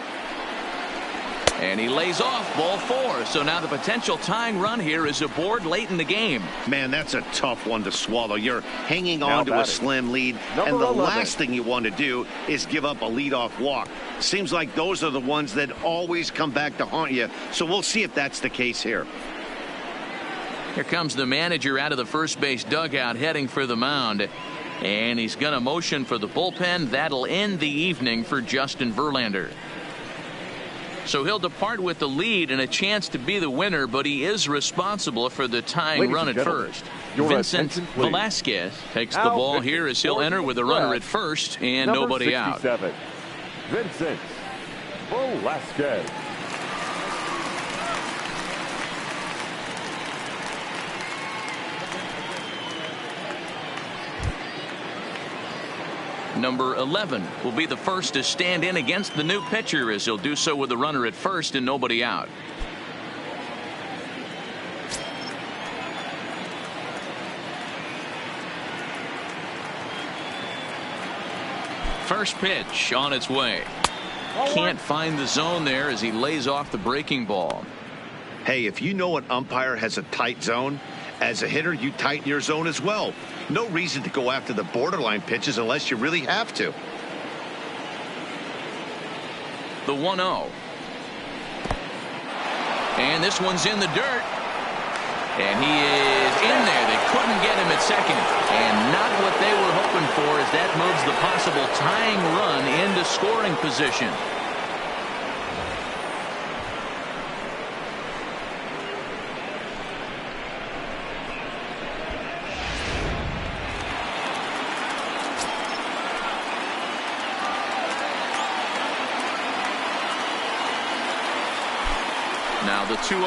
And he lays off ball 4. So now the potential tying run here is aboard late in the game. Man, that's a tough one to swallow. You're hanging Now on to a batting, slim lead, number and the 11. last thing you want to do is give up a leadoff walk. Seems like those are the ones that always come back to haunt you. So we'll see if that's the case here. Here comes the manager out of the first base dugout heading for the mound. And he's going to motion for the bullpen. That'll end the evening for Justin Verlander. So he'll depart with the lead and a chance to be the winner, but he is responsible for the tying Ladies run and at gentlemen, first. your Vincent attention, please. Velasquez takes the Al ball Vincent, here as he'll enter with a runner at first and number nobody out. 67, Vincent Velasquez. Number 11 will be the first to stand in against the new pitcher as he'll do so with a runner at first and nobody out. First pitch on its way. Can't find the zone there as he lays off the breaking ball. Hey, if you know an umpire has a tight zone, as a hitter, you tighten your zone as well. No reason to go after the borderline pitches unless you really have to. The 1-0. And this one's in the dirt. And he is in there. They couldn't get him at second. And not what they were hoping for as that moves the possible tying run into scoring position. Now the 2-0.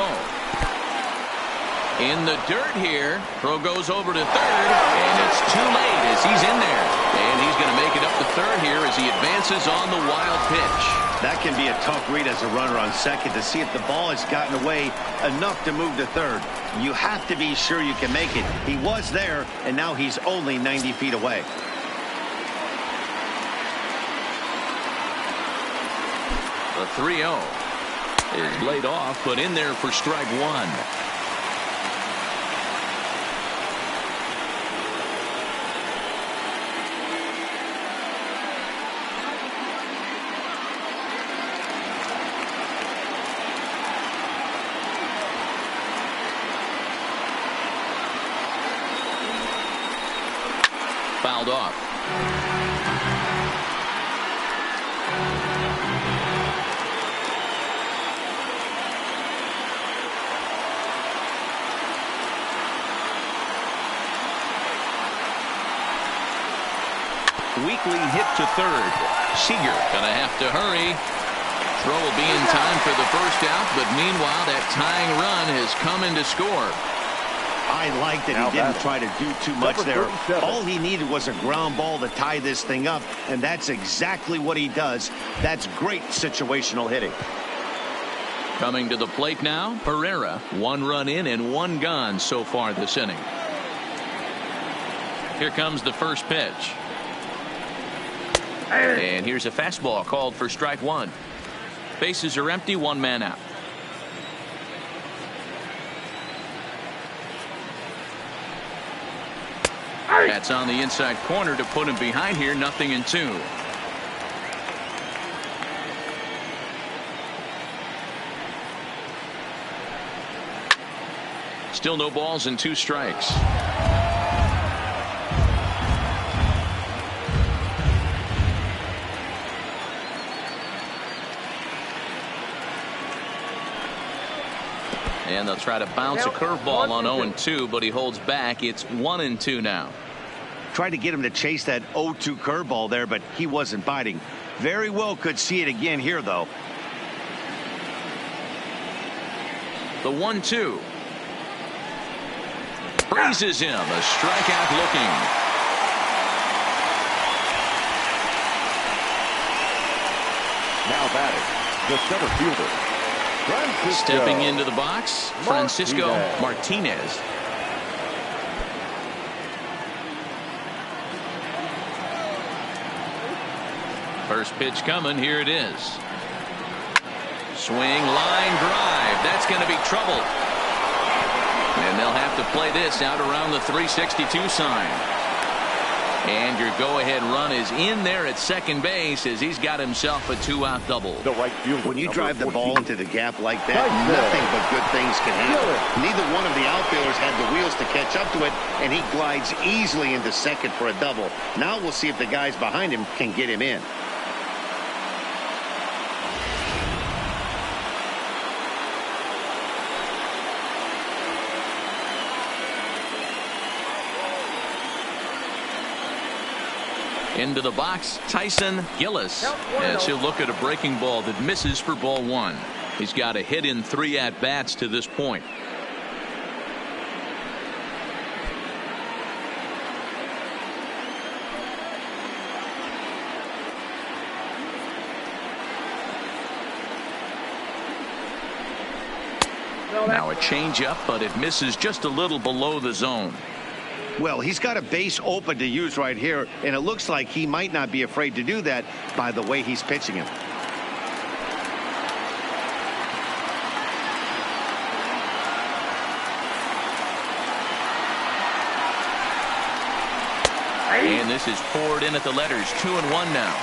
In the dirt here. Throw goes over to third, and it's too late as he's in there. And he's going to make it up to third here as he advances on the wild pitch. That can be a tough read as a runner on second to see if the ball has gotten away enough to move to third. You have to be sure you can make it. He was there, and now he's only 90 feet away. The 3-0 is laid off, but in there for strike one. Fouled off. Weekly hit to third. Seager gonna have to hurry. Throw will be in time for the first out, but meanwhile that tying run has come in to score. I like that he didn't try to do too much there. All he needed was a ground ball to tie this thing up, and that's exactly what he does. That's great situational hitting. Coming to the plate now, Pereira. 1 run in and 1 gone so far this inning. Here comes the first pitch. And here's a fastball called for strike one. Bases are empty, 1 man out. That's on the inside corner to put him behind here. 0-2. Still no balls and 2 strikes. And they'll try to bounce a curveball on 0-2, but he holds back. It's 1-2 now. Tried to get him to chase that 0-2 curveball there, but he wasn't biting. Very well could see it again here, though. The 1-2. Freezes him. A strikeout looking. Now batting, the center fielder, Francisco Stepping into the box, Francisco Martinez. First pitch coming. Here it is. Swing, line drive. That's going to be trouble. And they'll have to play this out around the 362 sign. And your go-ahead run is in there at second base as he's got himself a 2-out double. The right fielder, when you drive the 14. ball into the gap like that, nothing but good things can happen. Neither one of the outfielders had the wheels to catch up to it, and he glides easily into second for a double. Now we'll see if the guys behind him can get him in. Into the box, Tyson Gillis, as he'll look at a breaking ball that misses for ball one. He's got a hit in 3 at-bats to this point. Now a changeup, but it misses just a little below the zone. Well, he's got a base open to use right here, and it looks like he might not be afraid to do that by the way he's pitching him. And this is poured in at the letters. 2-1 now.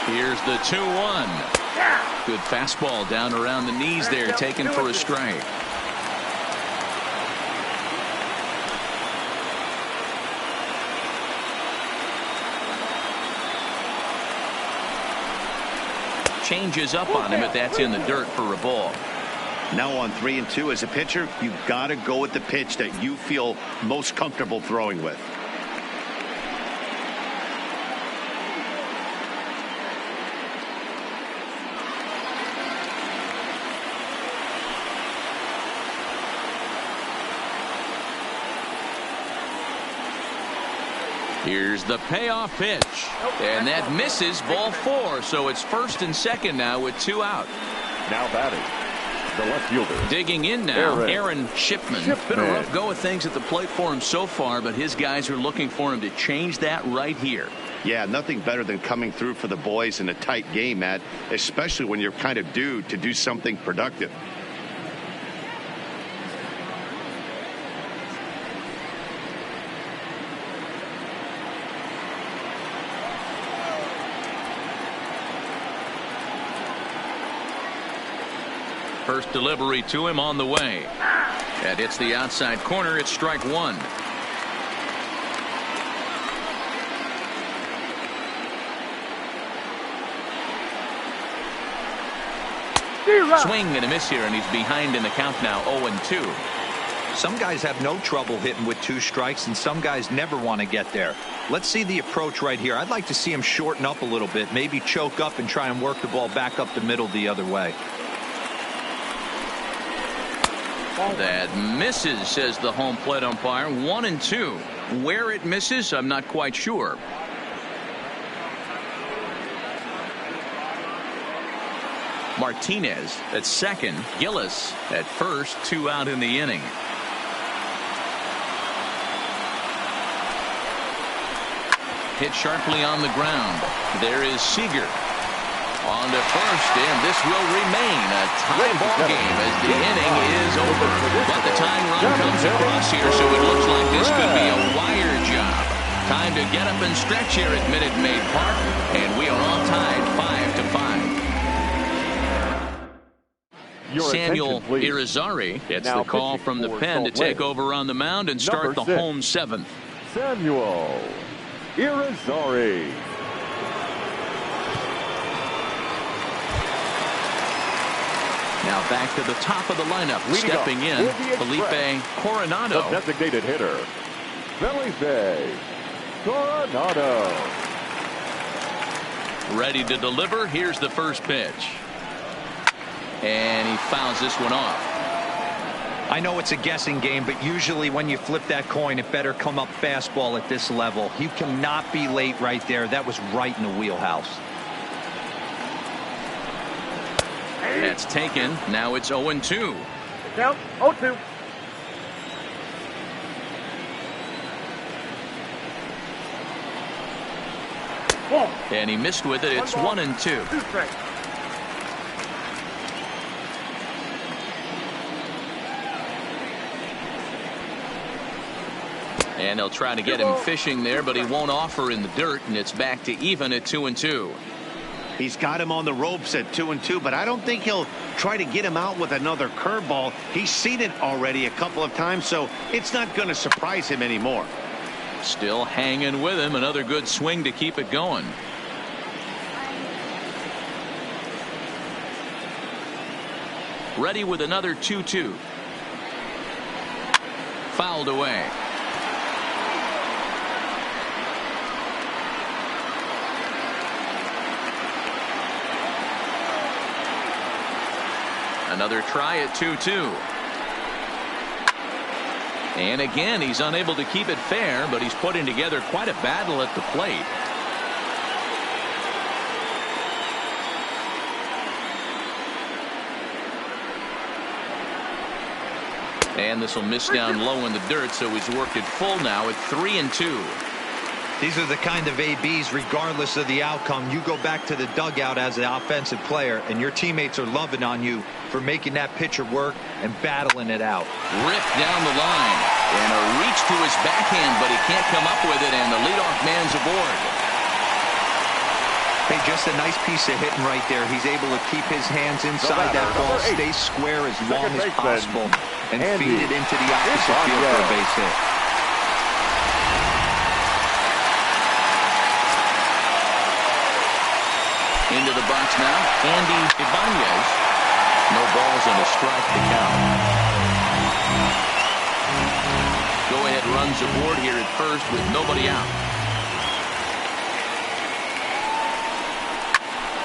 Here's the 2-1. Good fastball down around the knees there, taken for a strike. Changes up on him, but that's in the dirt for a ball. Now on 3-2 as a pitcher, you've got to go with the pitch that you feel most comfortable throwing with. Here's the payoff pitch, and that misses ball 4, so it's first and second now with 2 out. Now batting, the left fielder. Digging in now, Aaron Shipman. Been a rough go of things at the plate for him so far, but his guys are looking for him to change that right here. Yeah, nothing better than coming through for the boys in a tight game, Matt, especially when you're kind of due to do something productive. First delivery to him on the way. That hits the outside corner. It's strike 1. Swing and a miss here, and he's behind in the count now, 0-2. Some guys have no trouble hitting with 2 strikes, and some guys never want to get there. Let's see the approach right here. I'd like to see him shorten up a little bit, maybe choke up and try and work the ball back up the middle the other way. That misses, says the home plate umpire. 1-2. Where it misses, I'm not quite sure. Martinez at second. Gillis at first. 2 out in the inning. Hit sharply on the ground. There is Seager. On to first, and this will remain a tie ball game as the inning is over. But the tying run comes across here, so it looks like this could be a wire job. Time to get up and stretch here at Minute Maid Park, and we are all tied 5-5. Samuel Irizarry gets the call from the pen to take over on the mound and start the home 7th. Samuel Irizarry. Now back to the top of the lineup. Stepping in, Felipe Coronado. The designated hitter, Felipe Coronado. Ready to deliver. Here's the first pitch. And he fouls this one off. I know it's a guessing game, but usually when you flip that coin, it better come up fastball at this level. You cannot be late right there. That was right in the wheelhouse. That's taken. Now it's 0-2. Count 0-2. And he missed with it. It's 1-2. 2 strikes. And they'll try to get him fishing there, but he won't offer in the dirt, and it's back to even at 2-2. He's got him on the ropes at 2-2, but I don't think he'll try to get him out with another curveball. He's seen it already a couple of times, so it's not going to surprise him anymore. Still hanging with him. Another good swing to keep it going. Ready with another 2-2. Fouled away. Another try at 2-2. And again, he's unable to keep it fair, but he's putting together quite a battle at the plate. And this will miss down low in the dirt, so he's worked it full now at 3-2. These are the kind of ABs, regardless of the outcome. You go back to the dugout as an offensive player, and your teammates are loving on you for making that pitcher work and battling it out. Ripped down the line. And a reach to his backhand, but he can't come up with it, and the leadoff man's aboard. Hey, just a nice piece of hitting right there. He's able to keep his hands inside that ball, stay square as long as possible, and feed it into the opposite field for a base hit. Into the box now, Andy Ibanez. No balls and a strike to count. Go-ahead runs aboard here at first with nobody out.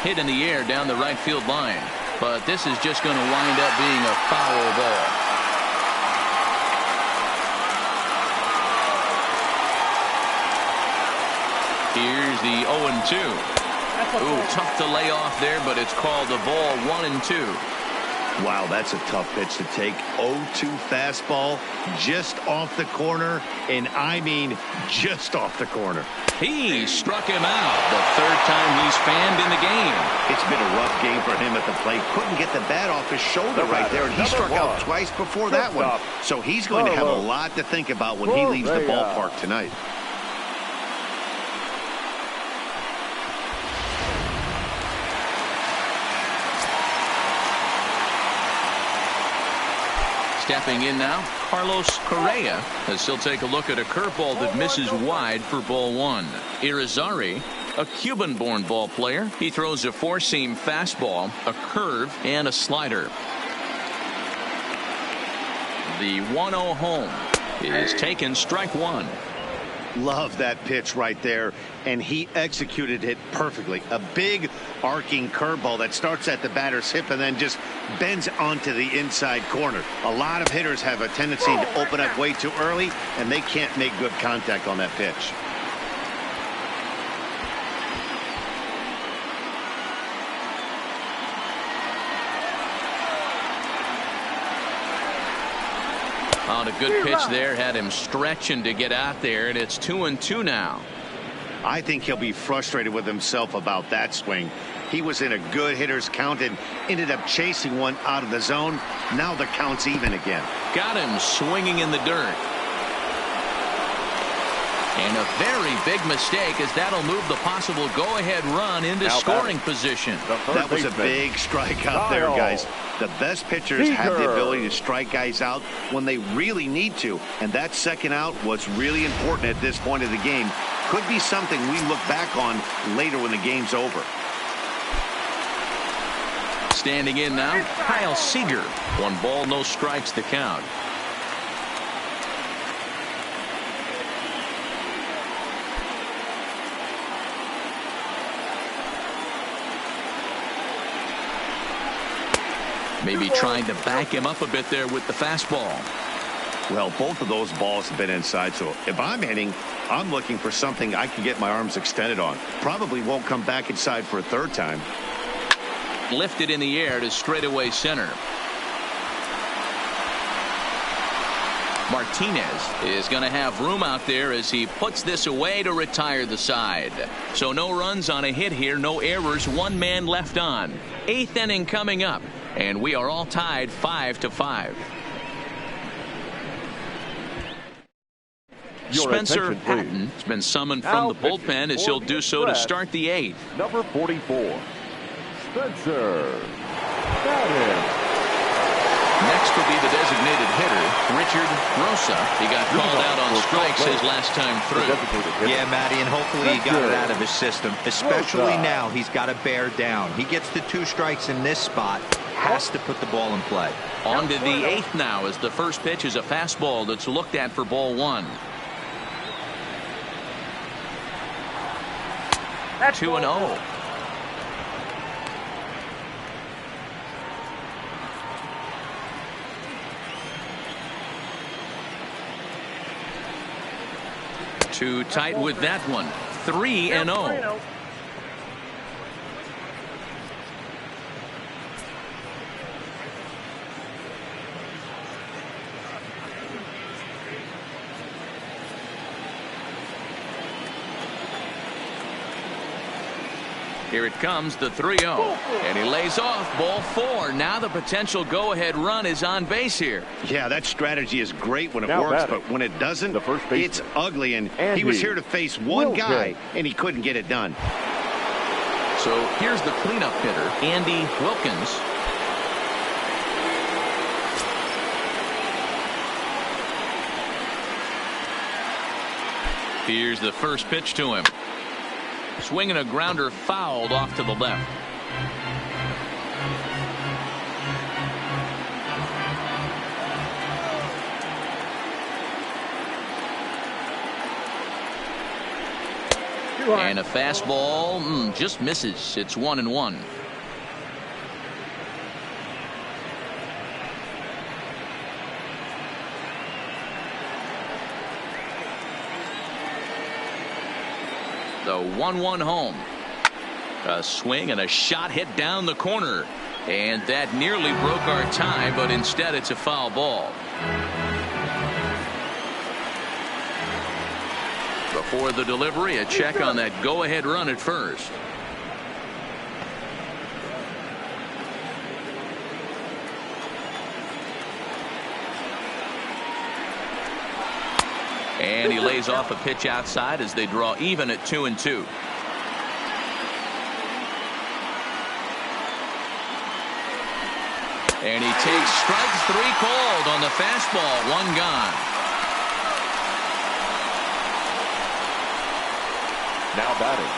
Hit in the air down the right field line, but this is just going to wind up being a foul ball. Here's the 0-2. Ooh, tough to lay off there, but it's called a ball. 1-2. Wow, that's a tough pitch to take. 0-2 fastball just off the corner, and I mean just off the corner. He struck him out the third time he's fanned in the game. It's been a rough game for him at the plate. Couldn't get the bat off his shoulder right there, and he struck out twice before that one. So he's going to have a lot to think about when he leaves the ballpark tonight. Stepping in now, Carlos Correa, as he'll take a look at a curveball that misses wide for ball 1. Irizarry, a Cuban-born ball player. He throws a four-seam fastball, a curve, and a slider. The 1-0 home is taken, strike 1. Love that pitch right there, and he executed it perfectly. A big arcing curveball that starts at the batter's hip and then just bends onto the inside corner. A lot of hitters have a tendency to open up way too early, and they can't make good contact on that pitch. On a good pitch there, had him stretching to get out there, and it's 2-2 now. I think he'll be frustrated with himself about that swing. He was in a good hitter's count and ended up chasing one out of the zone. Now the count's even again. Got him swinging in the dirt. And a very big mistake, as that'll move the possible go-ahead run into scoring position. That was a big strike out there, guys. The best pitchers have the ability to strike guys out when they really need to, and that second out was really important at this point of the game. Could be something we look back on later when the game's over. Standing in now, Kyle Seager. 1 ball, no strikes to count. Maybe trying to back him up a bit there with the fastball. Well, both of those balls have been inside, so if I'm hitting, I'm looking for something I can get my arms extended on. Probably won't come back inside for a third time. lifted in the air to straightaway center. Martinez is going to have room out there as he puts this away to retire the side. So no runs on a hit here, no errors, one man left on. 8th inning coming up, and we are all tied 5-5. Spencer Hatton has been summoned from the bullpen as he'll do so to start the 8th. Number 44, Spencer Hatton. Next will be the designated hitter, Richard Rosa. He got called out on strikes his last time through. Yeah, Matty, and hopefully he got it out of his system. Especially now, he's got to bear down. He gets the 2 strikes in this spot, has to put the ball in play. On to the 8th now as the first pitch is a fastball that's looked at for ball 1. 2-0. Too tight with that one. 3-0. Here it comes, the 3-0. And he lays off ball 4. Now the potential go-ahead run is on base here. Yeah, that strategy is great when it works, but when it doesn't, it's ugly. And he was here to face one guy, and he couldn't get it done. So here's the cleanup hitter, Andy Wilkins. Here's the first pitch to him. Swinging a grounder fouled off to the left. And a fastball just misses. It's 1-1. The 1-1 home. A swing and a shot hit down the corner. And that nearly broke our tie, but instead it's a foul ball. Before the delivery, a check on that go-ahead run at first. And he lays off a pitch outside as they draw even at 2-2. And he takes strike 3 called on the fastball. 1 gone. Now batting,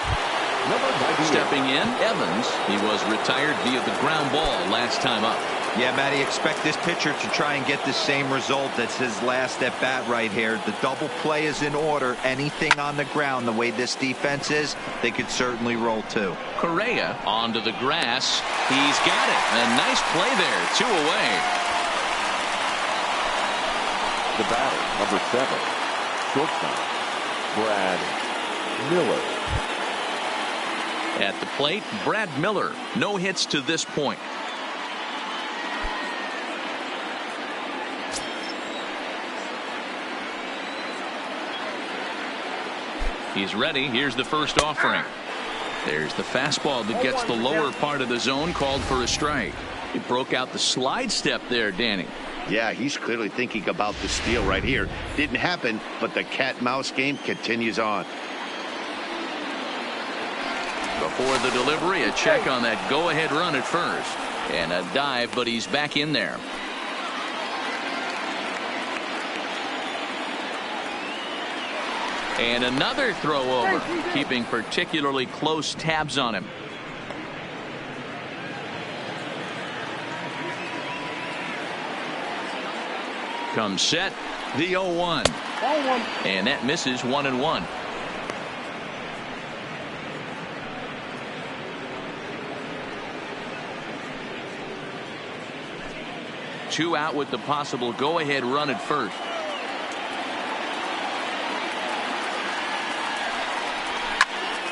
number 98. Stepping in, Evans. He was retired via the ground ball last time up. Yeah, Matty, expect this pitcher to try and get the same result. That's his last at bat right here. The double play is in order. Anything on the ground, the way this defense is, they could certainly roll too. Correa onto the grass. He's got it. A nice play there. 2 away. The batter, number 7, shortstop, Brad Miller. At the plate, Brad Miller. No hits to this point. He's ready. Here's the first offering. There's the fastball that gets the lower part of the zone, called for a strike. He broke out the slide step there, Danny. Yeah, he's clearly thinking about the steal right here. Didn't happen, but the cat-mouse game continues on. Before the delivery, a check on that go-ahead run at first. And a dive, but he's back in there. And another throw over, keeping particularly close tabs on him. Comes set, the 0-1. And that misses 1-1. Two out with the possible go-ahead run at first.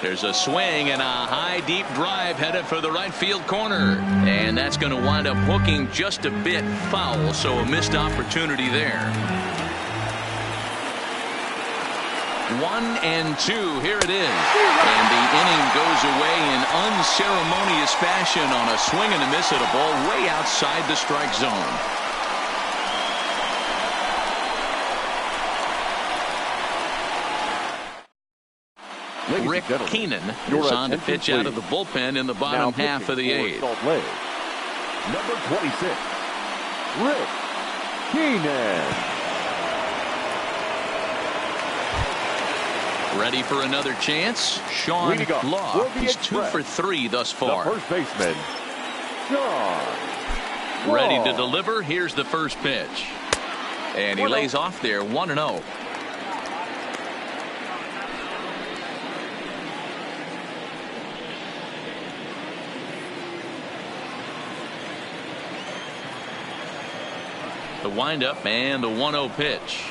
There's a swing and a high deep drive headed for the right field corner, and that's going to wind up hooking just a bit foul, so a missed opportunity there. 1-2, here it is, and the inning goes away in unceremonious fashion on a swing and a miss at a ball way outside the strike zone. Rick Keenan is on to pitch out of the bullpen in the bottom half of the eighth. Number 26, Rick Keenan. Ready for another chance? Sean Law. He's 2 for 3 thus far. The first baseman, Sean Law. Ready to deliver. Here's the first pitch. And he lays off there, 1-0. The windup and the 1-0 pitch.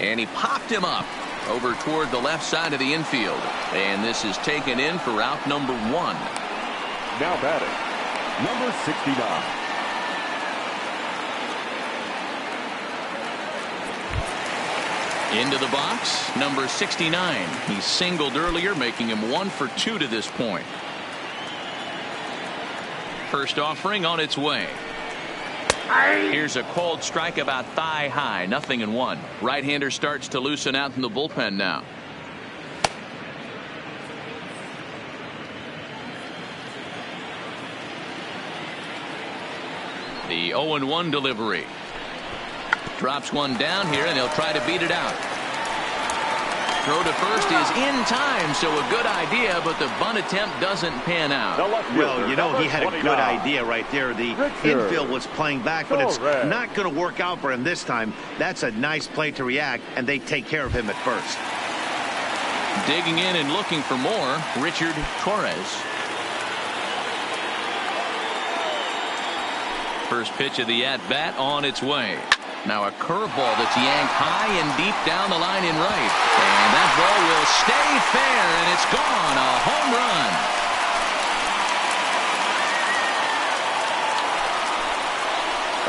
And he popped him up over toward the left side of the infield. And this is taken in for out number 1. Now batting, number 69. Into the box, number 69. He singled earlier, making him 1 for 2 to this point. First offering on its way. Here's a called strike about thigh high, 0-1. Right-hander starts to loosen out in the bullpen now. The 0-1 delivery. Drops one down here, and he'll try to beat it out. Throw to first is in time, so a good idea, but the bunt attempt doesn't pan out. Well, you know, he had a good idea right there. The infield was playing back, but it's not going to work out for him this time. That's a nice play to react, and they take care of him at first. Digging in and looking for more, Richard Torres. First pitch of the at-bat on its way. Now a curveball that's yanked high and deep down the line in right. And that ball will stay fair, and it's gone. A home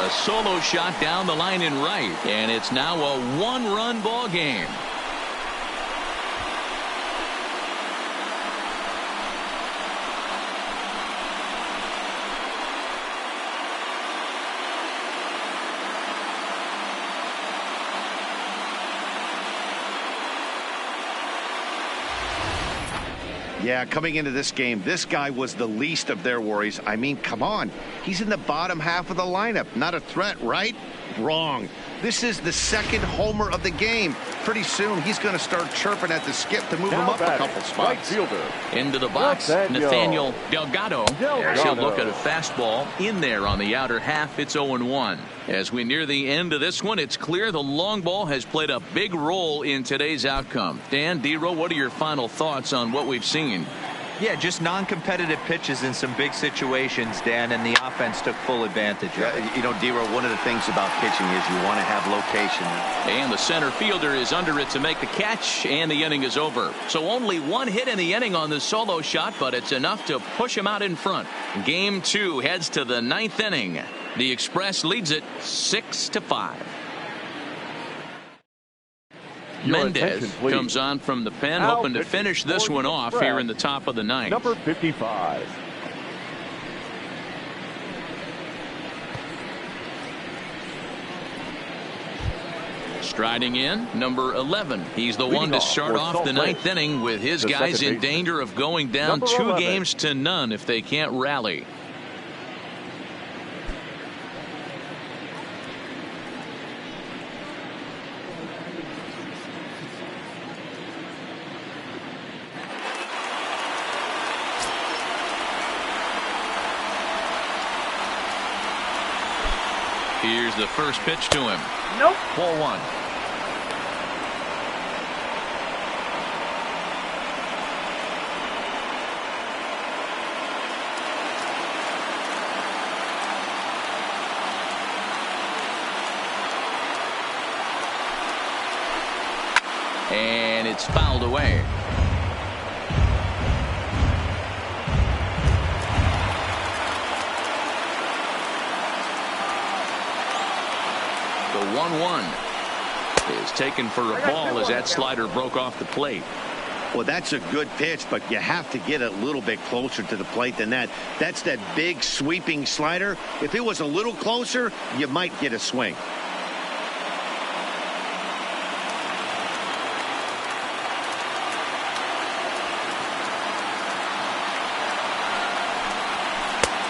run. A solo shot down the line in right. And it's now a one-run ball game. Yeah, coming into this game, this guy was the least of their worries. I mean, come on. He's in the bottom half of the lineup. Not a threat, right? Wrong. This is the second homer of the game. Pretty soon, he's going to start chirping at the skip to move him up a couple spots. Right fielder. Into the box, Nathaniel Delgado. He'll look at a fastball in there on the outer half. It's 0-1. As we near the end of this one, it's clear the long ball has played a big role in today's outcome. Dan, D-Row, what are your final thoughts on what we've seen? Yeah, just non-competitive pitches in some big situations, Dan, and the offense took full advantage of it. You know, D-Row, one of the things about pitching is you want to have location. And the center fielder is under it to make the catch, and the inning is over. So only one hit in the inning on the solo shot, but it's enough to push him out in front. Game 2 heads to the 9th inning. The Express leads it 6-5. Mendez comes on from the pen, hoping to finish this one off here in the top of the 9th. Number 55. Striding in, number 11. He's the one to start off the 9th inning with his guys in danger of going down 2 games to none if they can't rally. Here's the first pitch to him. Nope. Ball 1. And it's fouled away. 1-1. Is taken for a ball as that slider broke off the plate. Well, that's a good pitch, but you have to get a little bit closer to the plate than that. That's that big sweeping slider. If it was a little closer, you might get a swing.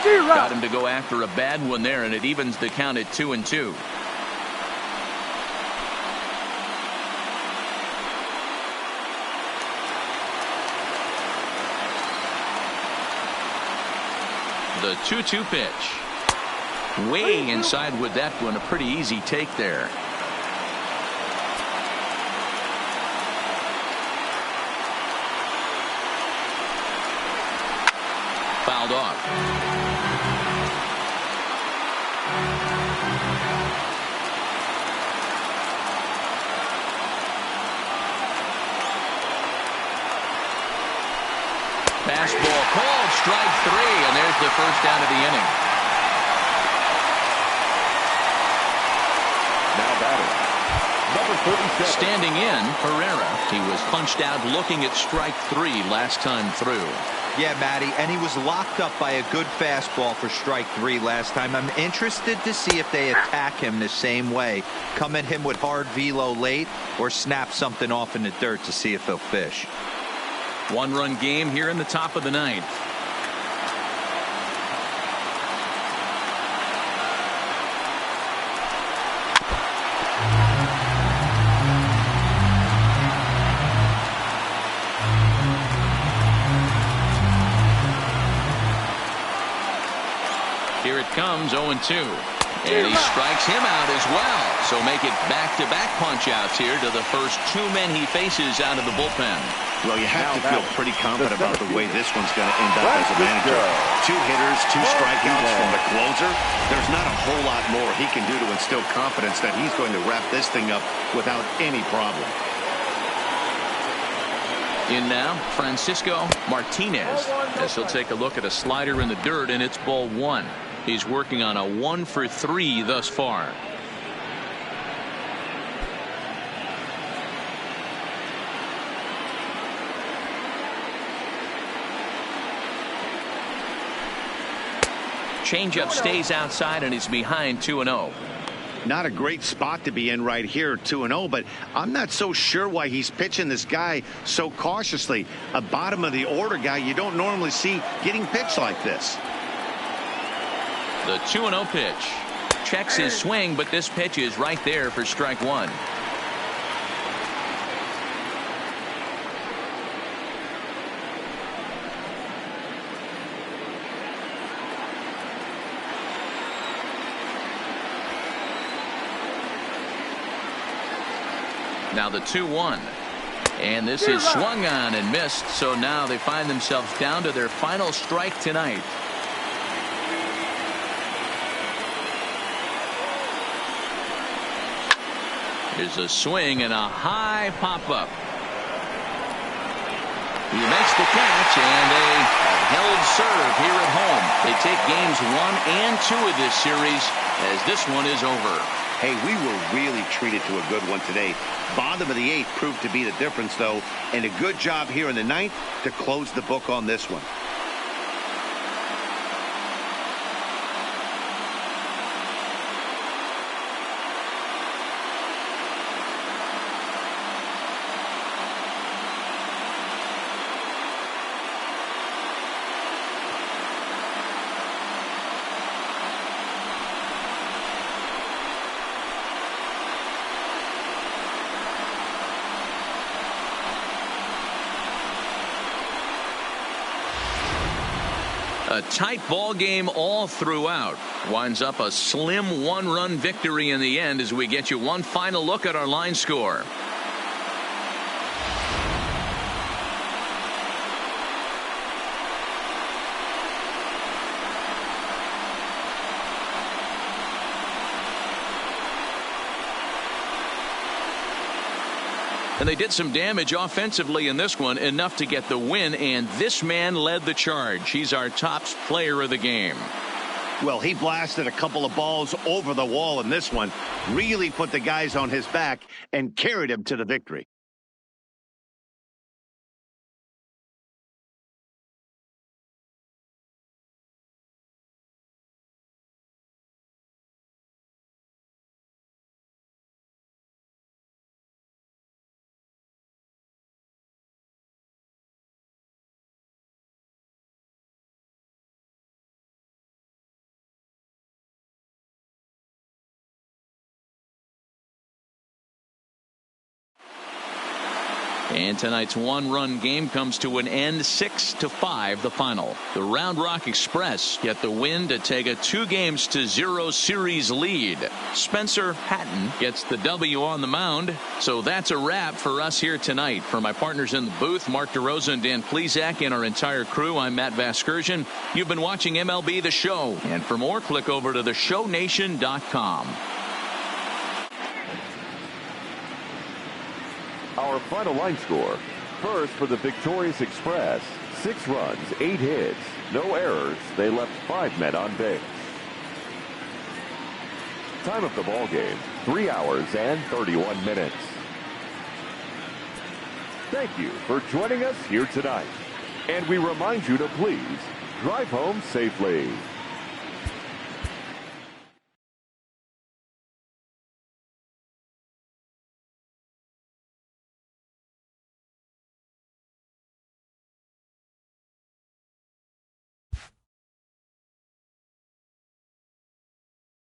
Got him to go after a bad one there, and it evens the count at 2-2. The 2-2 pitch. Way inside with that one. A pretty easy take there. Fouled off. Fastball called, strike 3, and there's the first down of the inning. Now batting, number 37. Standing in, Herrera. He was punched out looking at strike 3 last time through. Yeah, Matty, and he was locked up by a good fastball for strike 3 last time. I'm interested to see if they attack him the same way. Come at him with hard velo late or snap something off in the dirt to see if he'll fish. One-run game here in the top of the ninth. Here it comes, 0-2. And he strikes him out as well. So make it back-to-back punch-outs here to the first 2 men he faces out of the bullpen. Well, you have to feel pretty confident about the way this one's going to end up as a manager. 2 hitters, 2 strikeouts from the closer. There's not a whole lot more he can do to instill confidence that he's going to wrap this thing up without any problem. In now, Francisco Martinez, as he'll take a look at a slider in the dirt, and it's ball 1. He's working on a 1 for 3 thus far. Changeup stays outside, and he's behind 2-0. Not a great spot to be in right here, 2-0, but I'm not so sure why he's pitching this guy so cautiously. A bottom of the order guy you don't normally see getting pitched like this. The 2-0 pitch. Checks his swing, but this pitch is right there for strike 1. Now the 2-1. And this is swung on and missed. So now they find themselves down to their final strike tonight. Here's a swing and a high pop-up. He makes the catch, and a held serve here at home. They take games 1 and 2 of this series as this one is over. Hey, we were really treated to a good one today. Bottom of the 8th proved to be the difference, though, and a good job here in the 9th to close the book on this one. A tight ball game all throughout. Winds up a slim 1-run victory in the end as we get you one final look at our line score. And they did some damage offensively in this one, enough to get the win, and this man led the charge. He's our top player of the game. Well, he blasted a couple of balls over the wall in this one, really put the guys on his back and carried him to the victory. And tonight's one-run game comes to an end, 6-5 the final. The Round Rock Express get the win to take a 2-0 series lead. Spencer Hatton gets the W on the mound. So that's a wrap for us here tonight. For my partners in the booth, Mark DeRosa and Dan Plesac, and our entire crew, I'm Matt Vasgersian. You've been watching MLB The Show. And for more, click over to theshownation.com. Our final line score. First for the victorious Express. 6 runs, 8 hits, no errors. They left 5 men on base. Time of the ball game, 3 hours and 31 minutes. Thank you for joining us here tonight. And we remind you to please drive home safely.